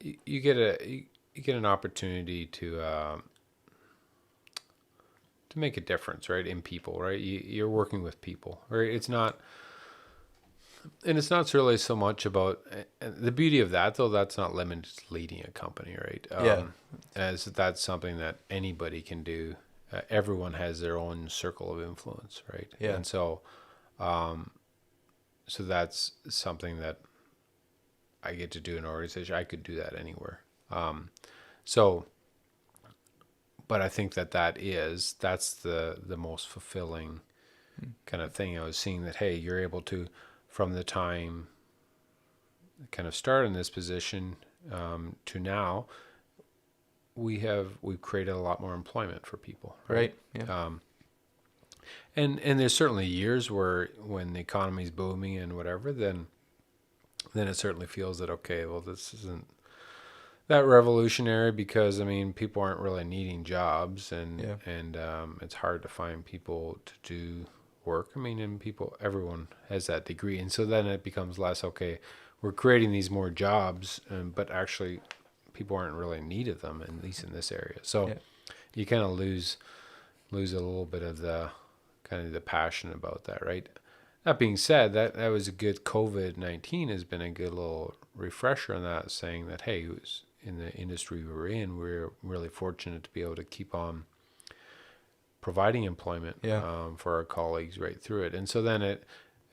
you get an opportunity to make a difference, right, in people, right? You're working with people, right? It's not really so much about the beauty of that, though. That's not limited to leading a company, right? As that's something that anybody can do. Everyone has their own circle of influence, right? Yeah. And so that's something that I get to do in an organization. I could do that anywhere. But I think that's the most fulfilling kind of thing. I was seeing that, hey, you're able to, from the time kind of start in this position to now, we've created a lot more employment for people. Right. Yeah. And there's certainly years when the economy's booming and whatever, then it certainly feels that, okay, well, this isn't that revolutionary, because people aren't really needing jobs, and it's hard to find people to do work. And everyone has that degree, and so then it becomes less, okay, we're creating these more jobs, but actually people aren't really in need of them, at least in this area. So you kind of lose a little bit of the kind of the passion about that, right? That being said, that was a good, COVID-19 has been a good little refresher on that, saying that, hey, it was in the industry we're really fortunate to be able to keep on providing employment for our colleagues right through it. And so then it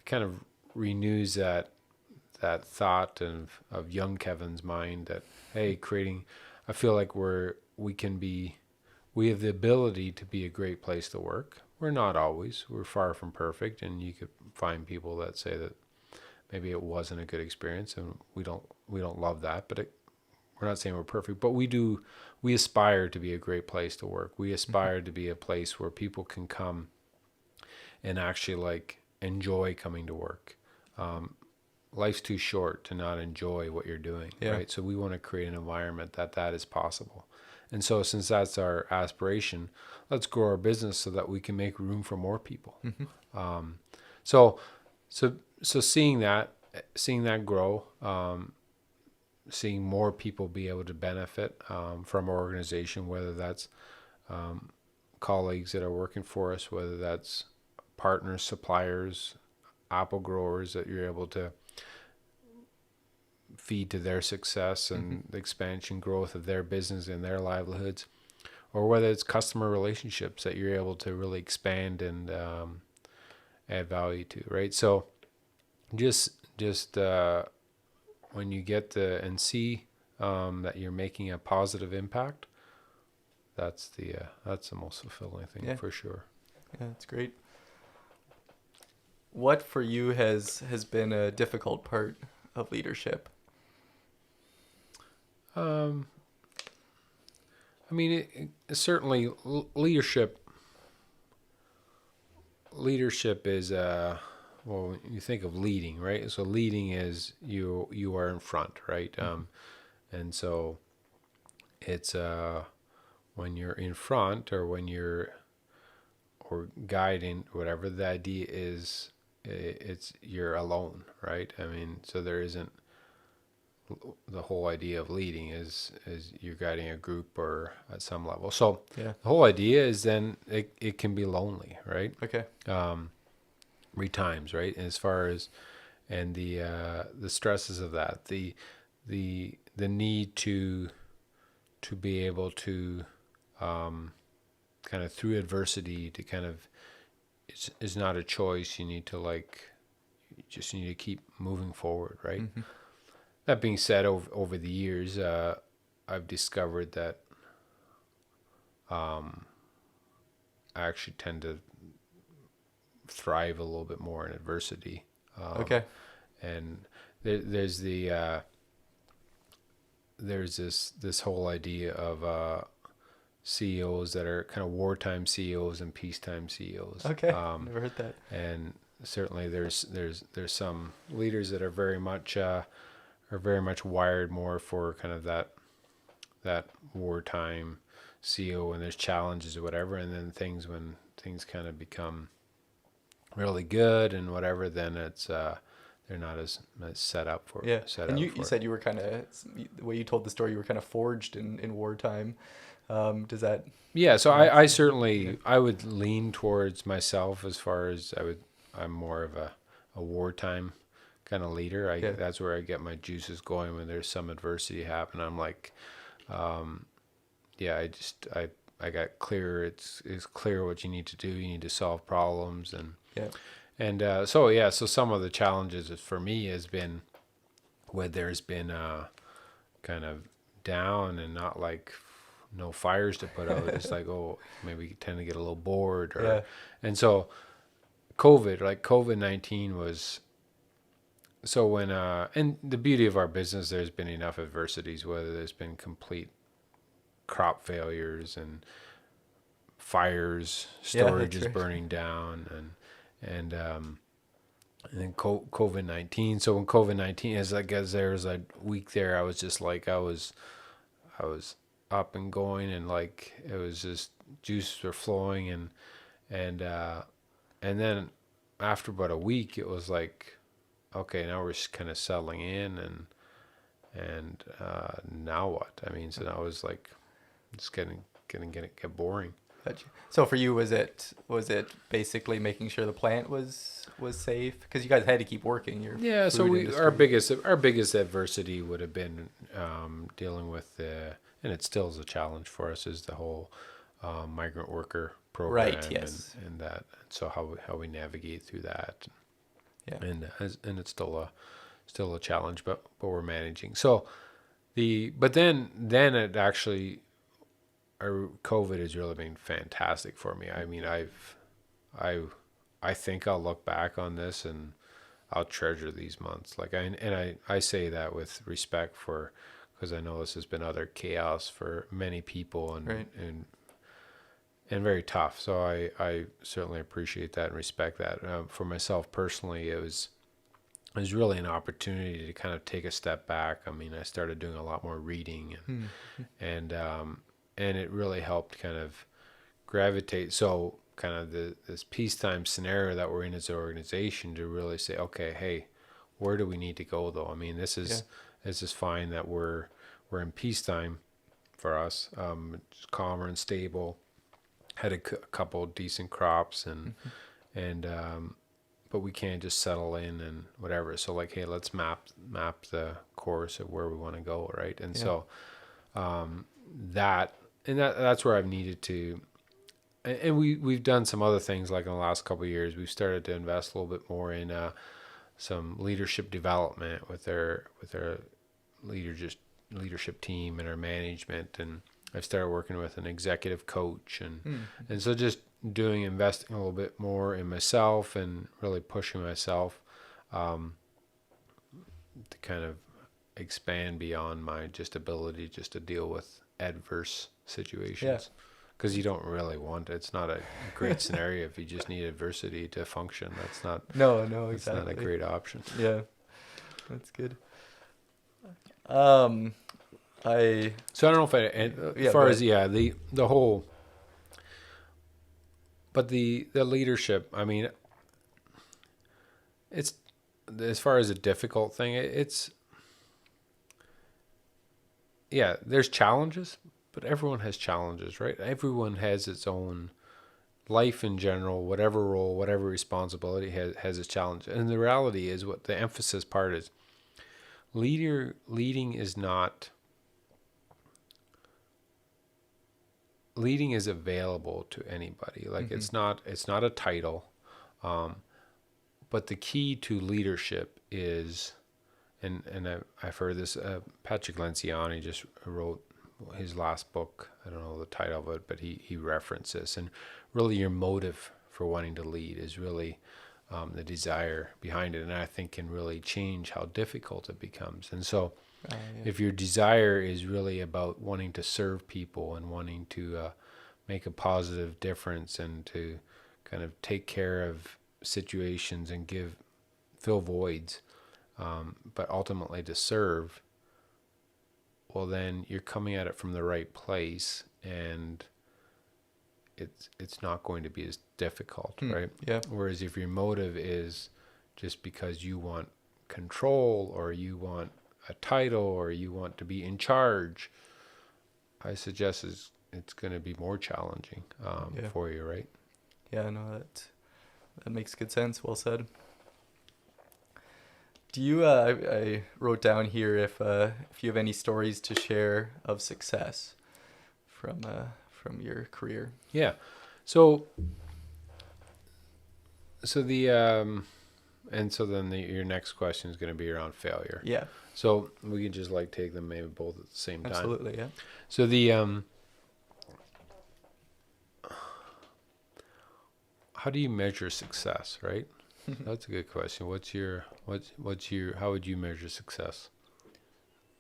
kind of renews that thought of young Kevin's mind that, hey, I feel like we have the ability to be a great place to work. We're not always. We're far from perfect, and you could find people that say that maybe it wasn't a good experience, and we don't love that, but we're not saying we're perfect, but we aspire to be a great place to work. We aspire to be a place where people can come and actually enjoy coming to work. life's too short to not enjoy what you're doing, Yeah. right? So we want to create an environment that is possible. And so since that's our aspiration, let's grow our business so that we can make room for more people. So seeing that grow, seeing more people be able to benefit from our organization, whether that's colleagues that are working for us, whether that's partners, suppliers, apple growers that you're able to feed to their success and the expansion growth of their business and their livelihoods, or whether it's customer relationships that you're able to really expand and add value to, right? So just when you get to and see that you're making a positive impact, that's the most fulfilling thing, for sure. Yeah, that's great. What for you has been a difficult part of leadership? I mean, certainly leadership is well, you think of leading, right? So leading is you are in front, right? And so it's when you're in front or when you're or guiding, whatever the idea is, it's you're alone, right? I mean, so there isn't the whole idea of leading is you're guiding a group or at some level. So the whole idea is then it can be lonely, right? Okay. Times, right? As far as and the stresses of that, the need to be able to kind of through adversity to kind of it's not a choice. You need to you just need to keep moving forward, right? That being said, over the years, I've discovered that I actually tend to thrive a little bit more in adversity. And there's this whole idea of CEOs that are kind of wartime CEOs and peacetime CEOs. Okay, never heard that. And certainly there's some leaders that are very much wired more for kind of that wartime CEO, and there's challenges or whatever, and then when things kind of become really good and whatever, then it's they're not as set up for and you said you were kind of the way you told the story, you were kind of forged in wartime. Does that so I certainly I would lean towards myself as far as I'm more of a wartime kind of leader. That's where I get my juices going when there's some adversity happen. I'm like I got clear. It's clear what you need to do. You need to solve problems so some of the challenges for me has been where there's been kind of down and not like no fires to put out. It's like, oh, maybe you tend to get a little bored and so COVID-19 was so when and the beauty of our business, there's been enough adversities, whether there's been complete crop failures and fires, storage is burning down, and then COVID-19. So when COVID-19 is, I guess there was a week there, I was just like I was up and going, and like it was just juices were flowing, and then after about a week, it was like, okay, now we're just kind of settling in, and now what? I mean, so now it was like it's getting boring. Gotcha. So for you, was it basically making sure the plant was safe, because you guys had to keep working? So our biggest adversity would have been dealing with and it still is a challenge for us, is the whole migrant worker program, right? Yes, and that. So how we navigate through that, and it's still a challenge, but we're managing. So but then it actually. COVID has really been fantastic for me. I mean, I think I'll look back on this and I'll treasure these months. Like I say that with respect because I know this has been utter chaos for many people and very tough. So I certainly appreciate that and respect that. For myself personally, it was was really an opportunity to kind of take a step back. I mean, I started doing a lot more reading, and it really helped kind of gravitate. So kind of this peacetime scenario that we're in as an organization, to really say, okay, hey, where do we need to go though? I mean, this is fine that we're in peacetime for us. It's calmer and stable. Had a couple decent crops, and but we can't just settle in and whatever. So like, hey, let's map the course of where we want to go, right? And so that's where I've needed to. And we've done some other things, like in the last couple of years. We've started to invest a little bit more in some leadership development with our leadership team and our management. And I've started working with an executive coach, and so just investing a little bit more in myself and really pushing myself to kind of expand beyond my just ability just to deal with adverse situations. Because you don't really want it's not a great scenario if you just need adversity to function. That's not exactly. It's not a great option. Yeah, that's good. So I don't know if as far as the whole, but the leadership. I mean, it's as far as a difficult thing. There's challenges. But everyone has challenges, right? Everyone has its own life in general, whatever role, whatever responsibility has its challenge. And the reality is, what the emphasis part is, leading is available to anybody. Like it's not a title. But the key to leadership is, and I've heard this, Patrick Lenciani just wrote his last book. I don't know the title of it, but he referenced this. And really your motive for wanting to lead is really the desire behind it. And I think can really change how difficult it becomes. And so if your desire is really about wanting to serve people and wanting to make a positive difference and to kind of take care of situations and fill voids, but ultimately to serve, well, then you're coming at it from the right place, and it's not going to be as difficult, right? Yeah. Whereas if your motive is just because you want control, or you want a title, or you want to be in charge, I suggest it's going to be more challenging for you, right? Yeah, no, that makes good sense. Well said. Do you? I wrote down here if you have any stories to share of success from your career. Yeah. So your next question is going to be around failure. Yeah. So we can just like take them maybe both at the same time. Absolutely, yeah. So how do you measure success, right? That's a good question. How would you measure success?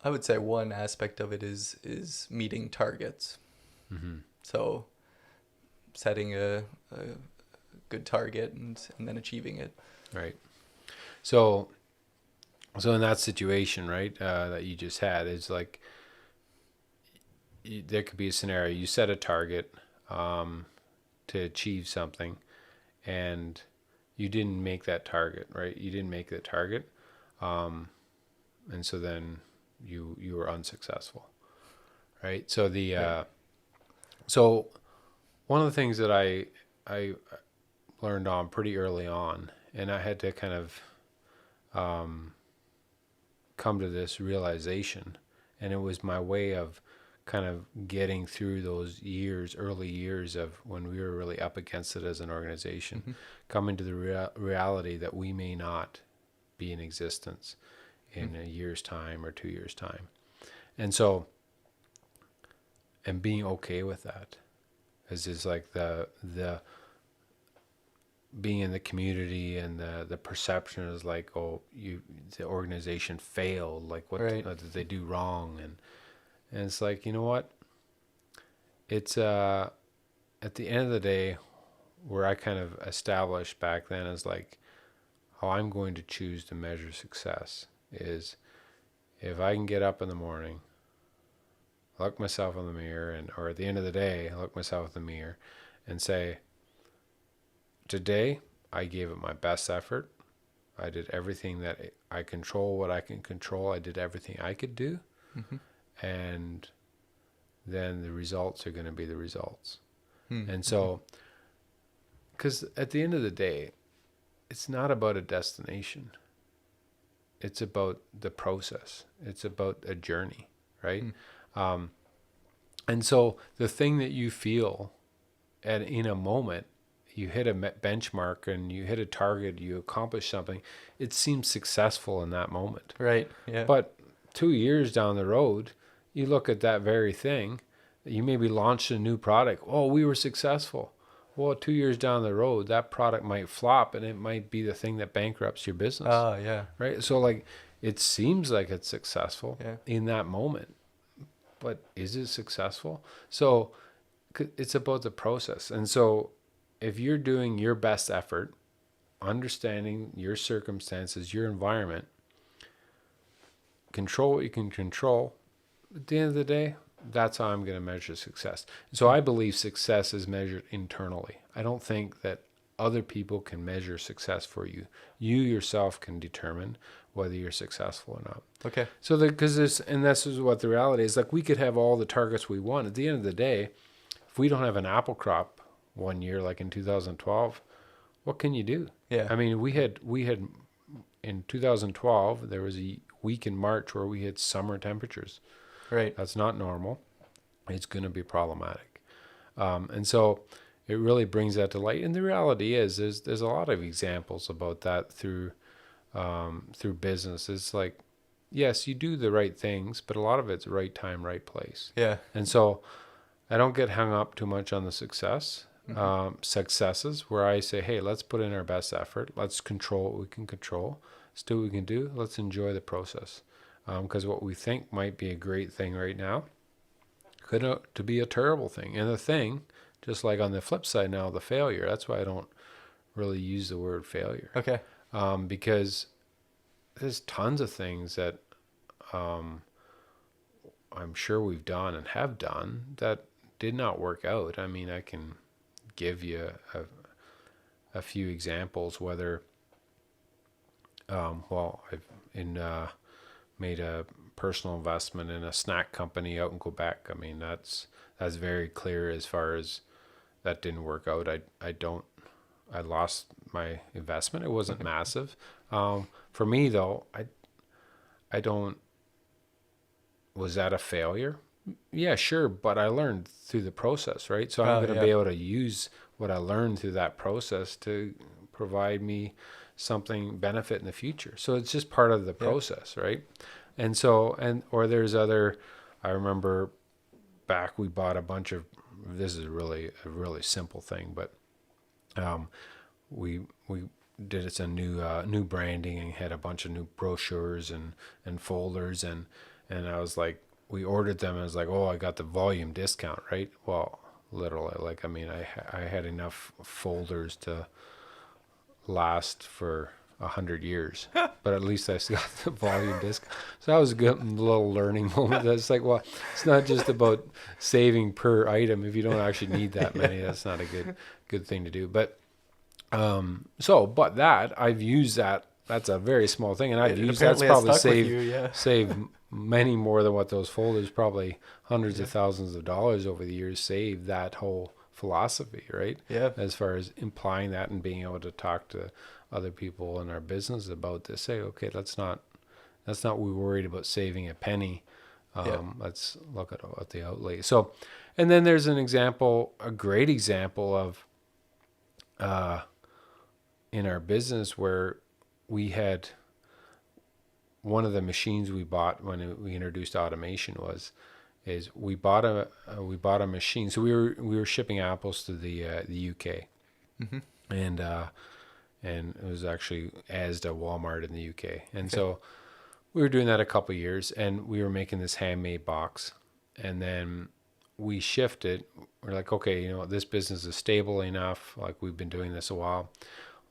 I would say one aspect of it is meeting targets. Mm-hmm. So setting a good target and then achieving it. Right. So in that situation, right, that you just had, is like there could be a scenario. You set a target to achieve something, and you didn't make that target, right? You didn't make that target, and so then you were unsuccessful, right? So so one of the things that I learned on pretty early on, and I had to kind of come to this realization, and it was my way of kind of getting through those early years of when we were really up against it as an organization, coming to the reality that we may not be in existence in a year's time or 2 years' time. And so, and being okay with that is like the being in the community, and the perception is like, oh, the organization failed, like what did they do wrong? And it's like, you know what? It's at the end of the day, where I kind of established back then is like, how I'm going to choose to measure success is if I can get up in the morning, look myself in the mirror, or at the end of the day, look myself in the mirror and say, today I gave it my best effort. I did everything that I control, what I can control. I did everything I could do. And then the results are going to be the results. And so, because at the end of the day, it's not about a destination. It's about the process. It's about a journey, right? And so the thing that you feel in a moment, you hit a benchmark and you hit a target, you accomplish something, it seems successful in that moment. Right. Yeah. But 2 years down the road, you look at that very thing, you maybe launched a new product. Oh, we were successful. Well, 2 years down the road, that product might flop and it might be the thing that bankrupts your business. Yeah. Right? So like, it seems like it's successful in that moment, but is it successful? So it's about the process. And so if you're doing your best effort, understanding your circumstances, your environment, control what you can control, at the end of the day, that's how I'm going to measure success. So I believe success is measured internally. I don't think that other people can measure success for you. You yourself can determine whether you're successful or not. Okay. So because this is what the reality is. Like, we could have all the targets we want. At the end of the day, if we don't have an apple crop one year, like in 2012, what can you do? Yeah. I mean, we had in 2012, there was a week in March where we had summer temperatures. Right. That's not normal. It's going to be problematic. And so it really brings that to light. And the reality is there's a lot of examples about that through business. It's like, yes, you do the right things, but a lot of it's right time, right place. Yeah. And so I don't get hung up too much on the successes where I say, hey, let's put in our best effort. Let's control what we can control. Let's do what we can do. Let's enjoy the process. Because what we think might be a great thing right now could to be a terrible thing. And the thing, just like on the flip side now, the failure, that's why I don't really use the word failure. Okay. Because there's tons of things that I'm sure we've done and have done that did not work out. I mean, I can give you a few examples, whether, I've made a personal investment in a snack company out in Quebec. I mean, that's very clear as far as that didn't work out. I lost my investment. It wasn't massive. For me though, was that a failure? Yeah, sure. But I learned through the process, right? So I'm going to be able to use what I learned through that process to provide me something benefit in the future. So it's just part of the process, right? And so, or there's I remember back, we bought a bunch of, this is really a really simple thing, but we did a new branding and had a bunch of new brochures and folders and I was like, we ordered them and I was like, oh, I got the volume discount, right? Well, literally, like, I mean, I had enough folders to last for 100 years, but at least I got the volume discount. So that was a good little learning moment. That's like, well, it's not just about saving per item. If you don't actually need that many, that's not a good thing to do. But but that I've used that. That's a very small thing, and I've used that's probably saved many more than what those folders, probably hundreds of thousands of dollars over the years, saved that whole philosophy, right? Yeah. As far as implying that and being able to talk to other people in our business about this, say, okay, that's not we're worried about saving a penny. Let's look at the outlay. So, and then there's an example, a great example of in our business where we had one of the machines we bought when we introduced automation is we bought a machine. So we were shipping apples to the UK, and it was actually Asda, Walmart in the UK, and so we were doing that a couple of years, and we were making this handmade box, and then we shifted. We're like, okay, this business is stable enough. Like, we've been doing this a while.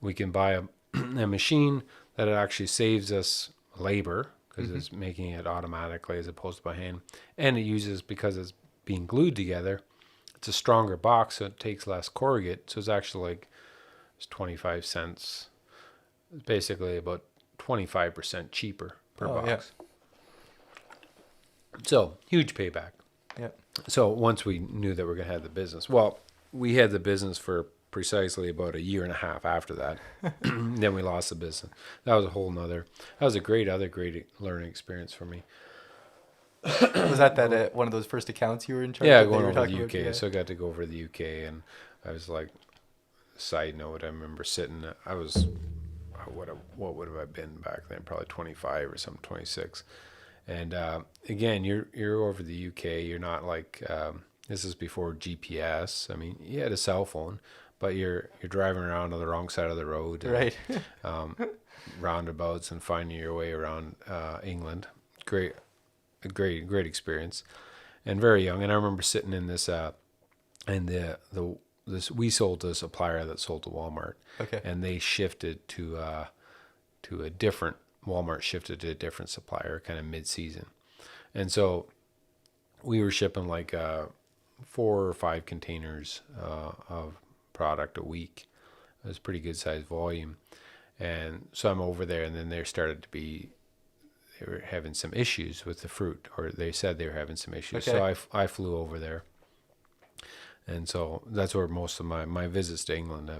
We can buy a machine that it actually saves us labor because it's making it automatically as opposed to by hand. And it uses, because it's being glued together, it's a stronger box, so it takes less corrugate. So it's actually like it's 25 cents, basically about 25% cheaper per box. Yeah. So huge payback. Yeah. So once we knew that we're going to have the business, well, we had the business for precisely about a year and a half after that. Then we lost the business. That was a great learning experience for me. Was that one of those first accounts you were in charge Yeah, of? going over to the UK. So I got to go over to the UK, and I was like, side note, I remember sitting, I was, what would have I been back then? Probably 25 or something, 26. And again, you're over the UK. You're not like, this is before GPS. I mean, you had a cell phone, but you're driving around on the wrong side of the road, and, Right. roundabouts, and finding your way around England. Great experience, and very young. And I remember sitting in this, and we sold to a supplier that sold to Walmart. Okay. And they shifted to a different, Walmart shifted to a different supplier kind of mid-season. And so we were shipping like 4 or 5 containers of product a week. It was a pretty good sized volume. And so I'm over there, and then they were having some issues with the fruit, or they said they were having some issues. Okay. So I flew over there. And so that's where most of my visits to England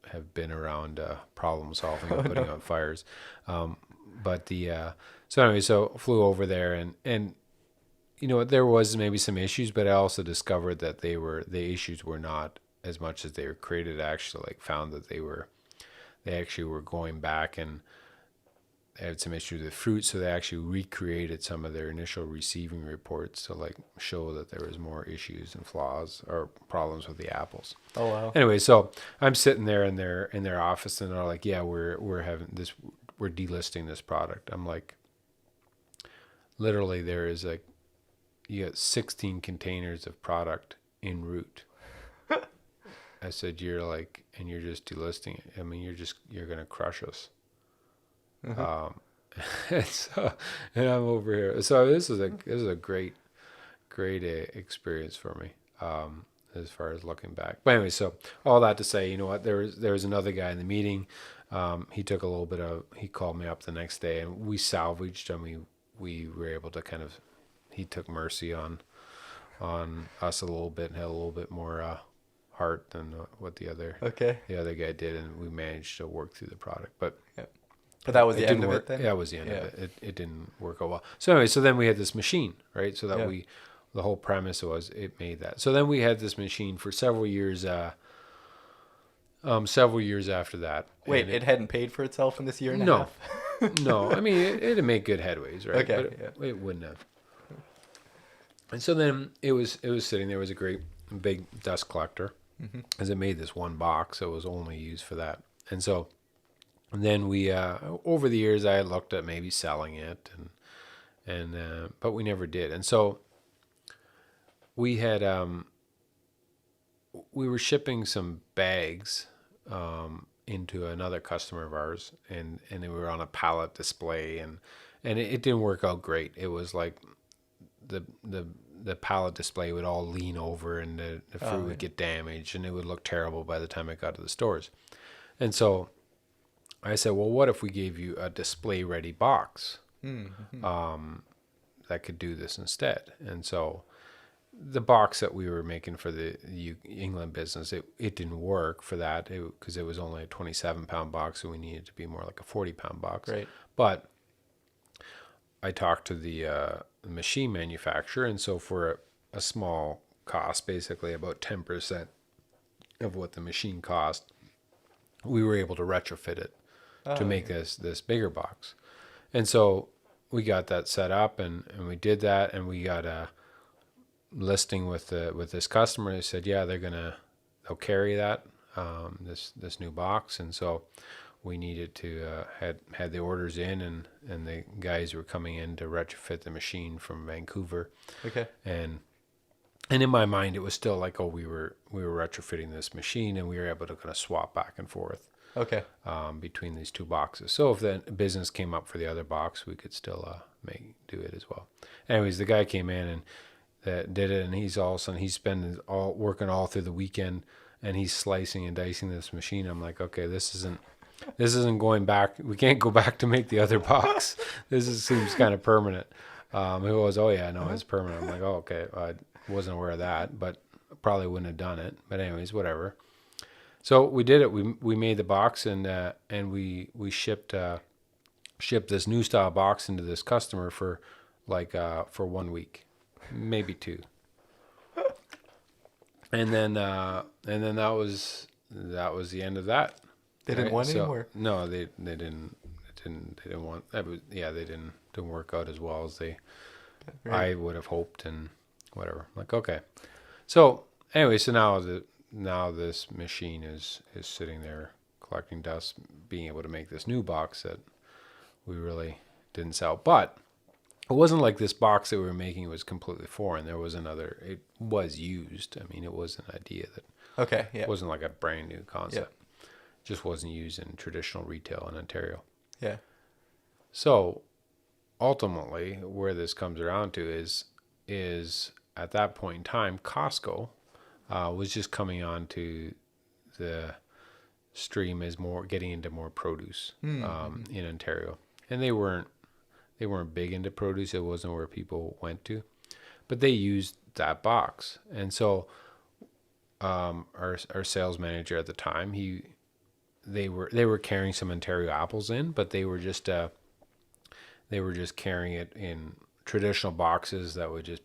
have been around problem solving and putting out fires. So flew over there, and you know, there was maybe some issues, but I also discovered that the issues were not as much as they were created. I actually found that they actually were going back, and they had some issues with fruit, so they actually recreated some of their initial receiving reports to show that there was more issues and flaws or problems with the apples. Oh wow. Anyway, so I'm sitting there in their office, and they're like, "Yeah, we're having this, we're delisting this product." I'm like, literally, there is you got 16 containers of product en route. I said, you're just delisting it. I mean, you're gonna crush us. And I'm over here. So this is a great experience for me, as far as looking back. But anyway, so all that to say, you know what? There was another guy in the meeting. He took he called me up the next day, and we salvaged, and we were able to he took mercy on us a little bit and had a little bit more heart than what the other guy did, and we managed to work through the product. But that was the end of it then? Yeah, that was the end of it. It didn't work out well. So anyway, then we had this machine, right? So that the whole premise was it made that. So then we had this machine for several years after that. Wait, it hadn't paid for itself in this year and a half? No. I mean, it'd make good headways, right? Okay, but it wouldn't have. And so then it was sitting there. It was a great big dust collector, as it made this one box, so it was only used for that. And so then we over the years I had looked at maybe selling it, and but we never did. And so we had we were shipping some bags into another customer of ours, and we were on a pallet display, and it didn't work out great. It was like the pallet display would all lean over, and the fruit would get damaged, and it would look terrible by the time it got to the stores. And so I said, well, what if we gave you a display ready box that could do this instead? And so the box that we were making for the England business, it didn't work for that, because it was only a 27-pound box, so we needed to be more like a 40-pound box. Right. But I talked to the machine manufacturer, and so for a small cost, basically about 10% of what the machine cost, we were able to retrofit it to make this bigger box. And so we got that set up, and we did that, and we got a listing with this customer. They said, yeah, they'll carry that, this new box. And so we needed to had the orders in, and the guys were coming in to retrofit the machine from Vancouver. Okay. And in my mind, it was still like, we were retrofitting this machine, and we were able to kind of swap back and forth. Okay. between these two boxes. So if the business came up for the other box, we could still do it as well. Anyways, the guy came in and that did it, and he's all of a sudden he's spending working all through the weekend, and he's slicing and dicing this machine. I'm like, okay, this isn't going back. We can't go back to make the other box. Seems kind of permanent. He goes, oh yeah, no, it's permanent. I'm like, oh okay, I wasn't aware of that, but probably wouldn't have done it. But anyways, whatever. So we did it. We made the box, and we shipped this new style box into this customer for 1 week, maybe 2. And then that was the end of that. They didn't want anymore. No, they didn't. They didn't want. They didn't work out as well as I would have hoped, and whatever. Like, okay. So anyway, so now this machine is sitting there collecting dust, being able to make this new box that we really didn't sell. But it wasn't like this box that we were making was completely foreign. There was another. It was used. I mean, it was an idea that. Okay. Yeah. It wasn't like a brand new concept. Yeah. Just wasn't used in traditional retail in Ontario. Yeah. So ultimately, where this comes around to is at that point in time, Costco was just coming on to the stream as getting into more produce in Ontario, and they weren't big into produce. It wasn't where people went to, but they used that box, and so our sales manager at the time, they were carrying some Ontario apples in, but they were just carrying it in traditional boxes that would just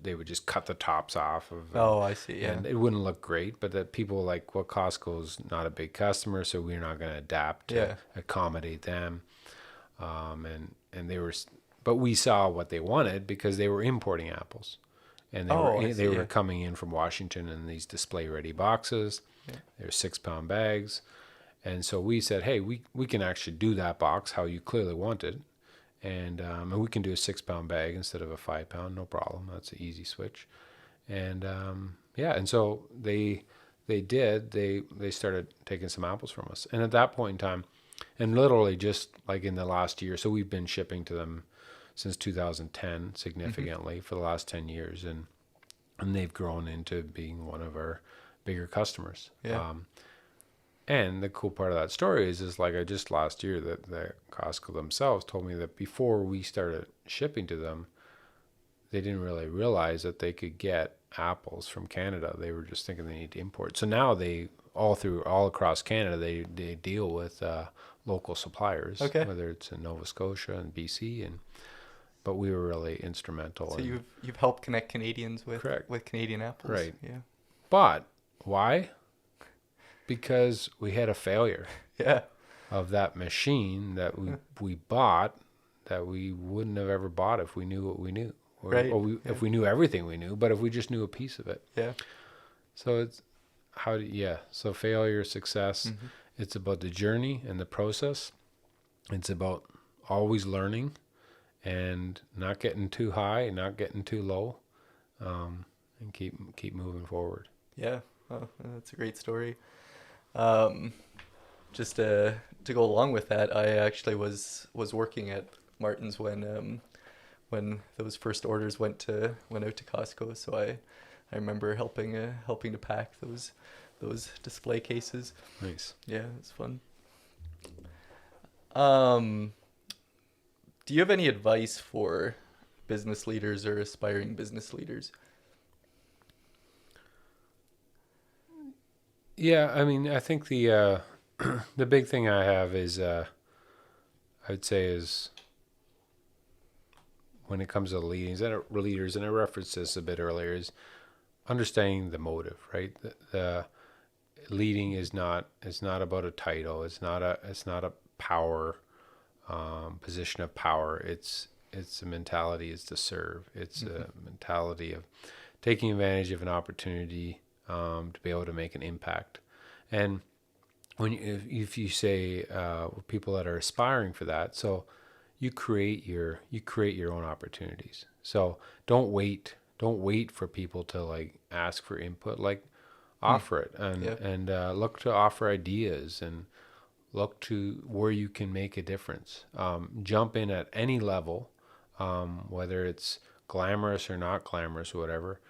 they would just cut the tops off of. Oh, I see. Yeah, and it wouldn't look great, but that people like, well, Costco's not a big customer, so we're not going to adapt to accommodate them. And they were, but we saw what they wanted because they were importing apples, and they were coming in from Washington in these display ready boxes. Yeah. They're 6-pound bags. And so we said, hey, we can actually do that box how you clearly want it. And we can do a 6-pound bag instead of a 5-pound, no problem. That's an easy switch. And and so they started taking some apples from us. And at that point in time, and literally just like in the last year, so we've been shipping to them since 2010 significantly for the last 10 years. And they've grown into being one of our bigger customers. Yeah. And the cool part of that story is like just last year that the Costco themselves told me that before we started shipping to them, they didn't really realize that they could get apples from Canada. They were just thinking they need to import. So now they all across Canada they deal with local suppliers, whether it's in Nova Scotia and BC, but we were really instrumental. So you've helped connect Canadians with Canadian apples, right? Yeah. But why? Because we had a failure of that machine that we bought that we wouldn't have ever bought if we knew what we knew. If we knew everything we knew, but if we just knew a piece of it. Yeah. So it's so failure, success, it's about the journey and the process. It's about always learning and not getting too high, not getting too low, and keep moving forward. Yeah. Oh, that's a great story. Just to go along with that, I actually was working at Martin's when those first orders went out to Costco. So I remember helping to pack those display cases. Nice. Yeah, it's fun. Do you have any advice for business leaders or aspiring business leaders? Yeah, I mean, I think the the big thing I have is I'd say is when it comes to leaders, and I referenced this a bit earlier, is understanding the motive, right? The leading is not about a title. It's not a power position of power. It's a mentality is to serve. It's a mentality of taking advantage of an opportunity to be able to make an impact. And if you say people that are aspiring for that, so you create your own opportunities. So don't wait for people to like ask for input, like offer it and look to offer ideas and look to where you can make a difference. Jump in at any level, whether it's glamorous or not glamorous, whatever,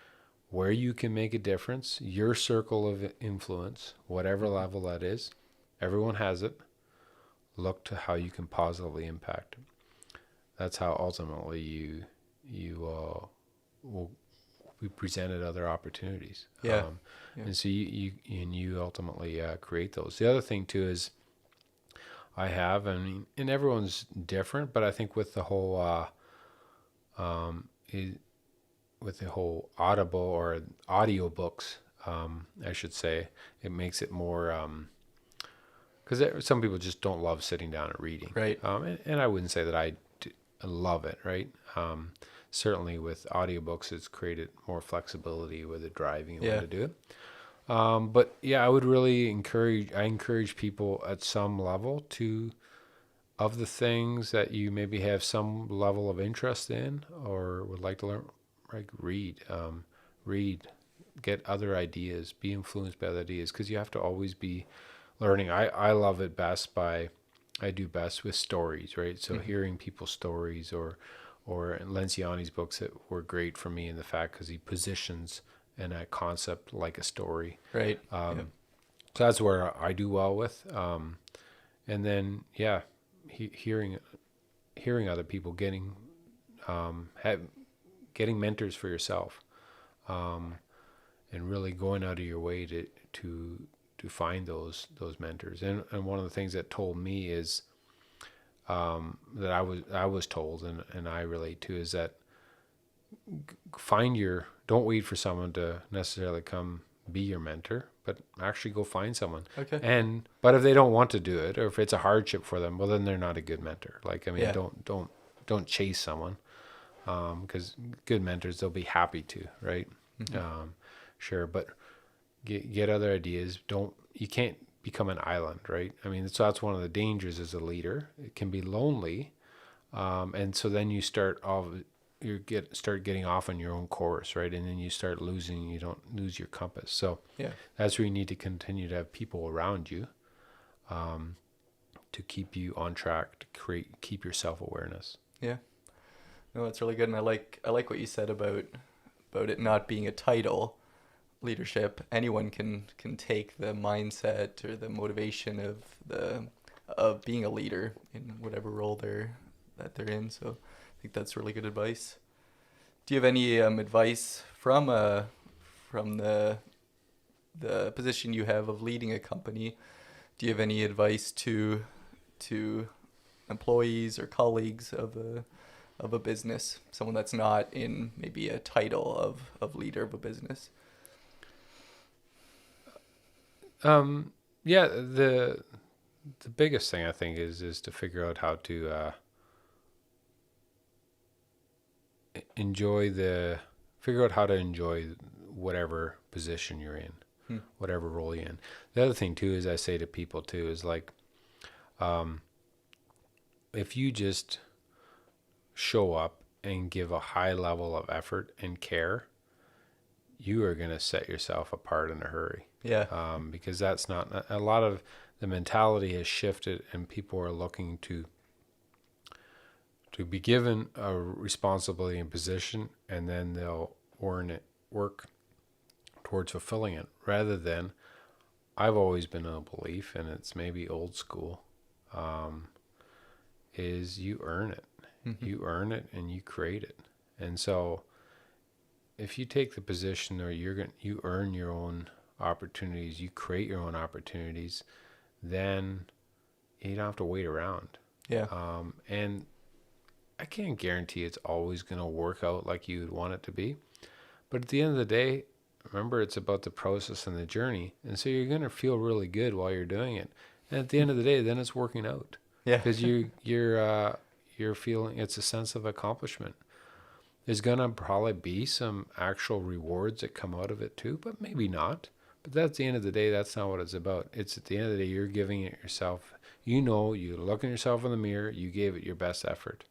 where you can make a difference, your circle of influence, whatever level that is, everyone has it. Look to how you can positively impact it. That's how ultimately you will be presented other opportunities. Yeah. And so you ultimately create those. The other thing too is and everyone's different, but I think with the whole with the whole Audible or audiobooks, I should say, it makes it more, because some people just don't love sitting down and reading. Right. And I wouldn't say that I love it, right? Certainly with audiobooks, it's created more flexibility with the driving and Yeah. when to do it. But yeah, I would really encourage people at some level of the things that you maybe have some level of interest in or would like to learn, like read, get other ideas, be influenced by other ideas, because you have to always be learning. I love it I do best with stories, right? So hearing people's stories or Lenciani's books that were great for me in the fact because he positions in a concept like a story. Right. So that's where I do well with. And then, hearing other people getting mentors for yourself, and really going out of your way to find those mentors. And one of the things that told me is that I was told and I relate to is that don't wait for someone to necessarily come be your mentor, but actually go find someone. Okay. But if they don't want to do it, or if it's a hardship for them, well, then they're not a good mentor. Don't chase someone, because good mentors, they'll be happy to, right? Sure. But get other ideas. You can't become an island, right? I mean, so that's one of the dangers as a leader. It can be lonely. And so then you start getting off on your own course, right? And then you don't lose your compass. So that's where you need to continue to have people around you, to keep you on track, to keep your self-awareness. Yeah. No, that's really good. And I like what you said about it not being a title. Leadership, anyone can take the mindset or the motivation of being a leader in whatever role they're in. So I think that's really good advice. Do you have any advice from the position you have of leading a company? Do you have any advice to employees or colleagues of a business, someone that's not in maybe a title of leader of a business? The biggest thing I think is to figure out how to enjoy whatever position you're in, whatever role you're in. The other thing too is I say to people too is like, if you just show up and give a high level of effort and care, you are going to set yourself apart in a hurry. Yeah. Because that's not a lot of the mentality has shifted, and people are looking to be given a responsibility and position, and then they'll work towards fulfilling it. Rather than, I've always been of a belief, and it's maybe old school, is you earn it. You earn it and you create it. And so, if you take the position, or you earn your own opportunities, you create your own opportunities, then you don't have to wait around. Yeah. And I can't guarantee it's always going to work out like you would want it to be. But at the end of the day, remember, it's about the process and the journey. And so you're going to feel really good while you're doing it. And at the end of the day, then it's working out. Yeah. Because you're feeling, it's a sense of accomplishment. There's going to probably be some actual rewards that come out of it too, but maybe not. But that's at the end of the day, that's not what it's about. It's at the end of the day, you're giving it yourself. You look at yourself in the mirror, you gave it your best effort.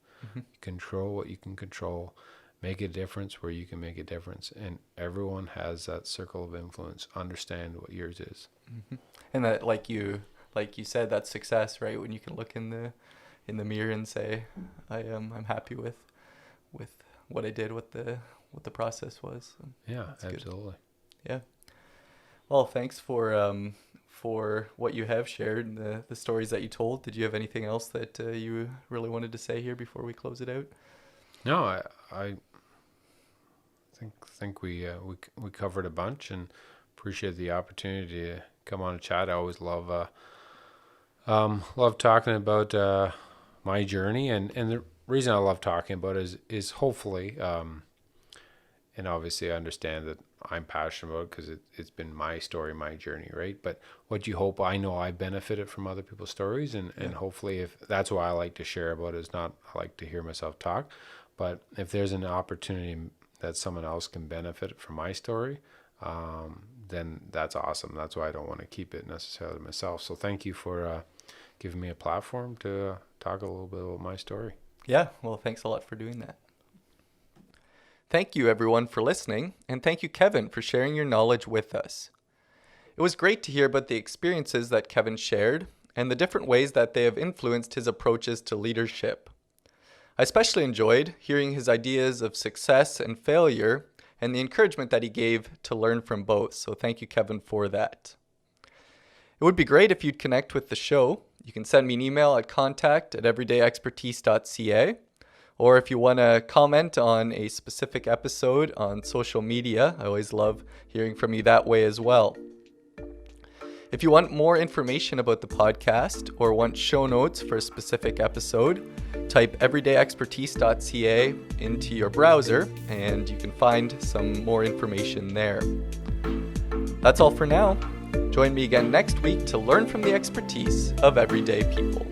Control what you can control, make a difference where you can make a difference. And everyone has that circle of influence. Understand what yours is. And that, like like you said, that's success, right? When you can look in the mirror and say, I'm happy with what I did, what the process was. So Yeah, that's absolutely. Good. Yeah. Well, thanks for what you have shared and the stories that you told. Did you have anything else that you really wanted to say here before we close it out? No, I think we covered a bunch, and appreciate the opportunity to come on and chat. I always love talking about my journey, and the reason I love talking about it is hopefully, and obviously I understand that I'm passionate about it because it's been my story, my journey, right? But what you hope, I know I benefited from other people's stories, and hopefully, if that's why I like to share about it, is not I like to hear myself talk, but if there's an opportunity that someone else can benefit from my story, then that's awesome. That's why I don't want to keep it necessarily myself. So thank you for giving me a platform to talk a little bit about my story. Yeah, well, thanks a lot for doing that. Thank you, everyone, for listening, and thank you, Kevin, for sharing your knowledge with us. It was great to hear about the experiences that Kevin shared and the different ways that they have influenced his approaches to leadership. I especially enjoyed hearing his ideas of success and failure and the encouragement that he gave to learn from both, so thank you, Kevin, for that. It would be great if you'd connect with the show. You can send me an email at contact@everydayexpertise.ca. Or if you want to comment on a specific episode on social media, I always love hearing from you that way as well. If you want more information about the podcast or want show notes for a specific episode, type everydayexpertise.ca into your browser and you can find some more information there. That's all for now. Join me again next week to learn from the expertise of everyday people.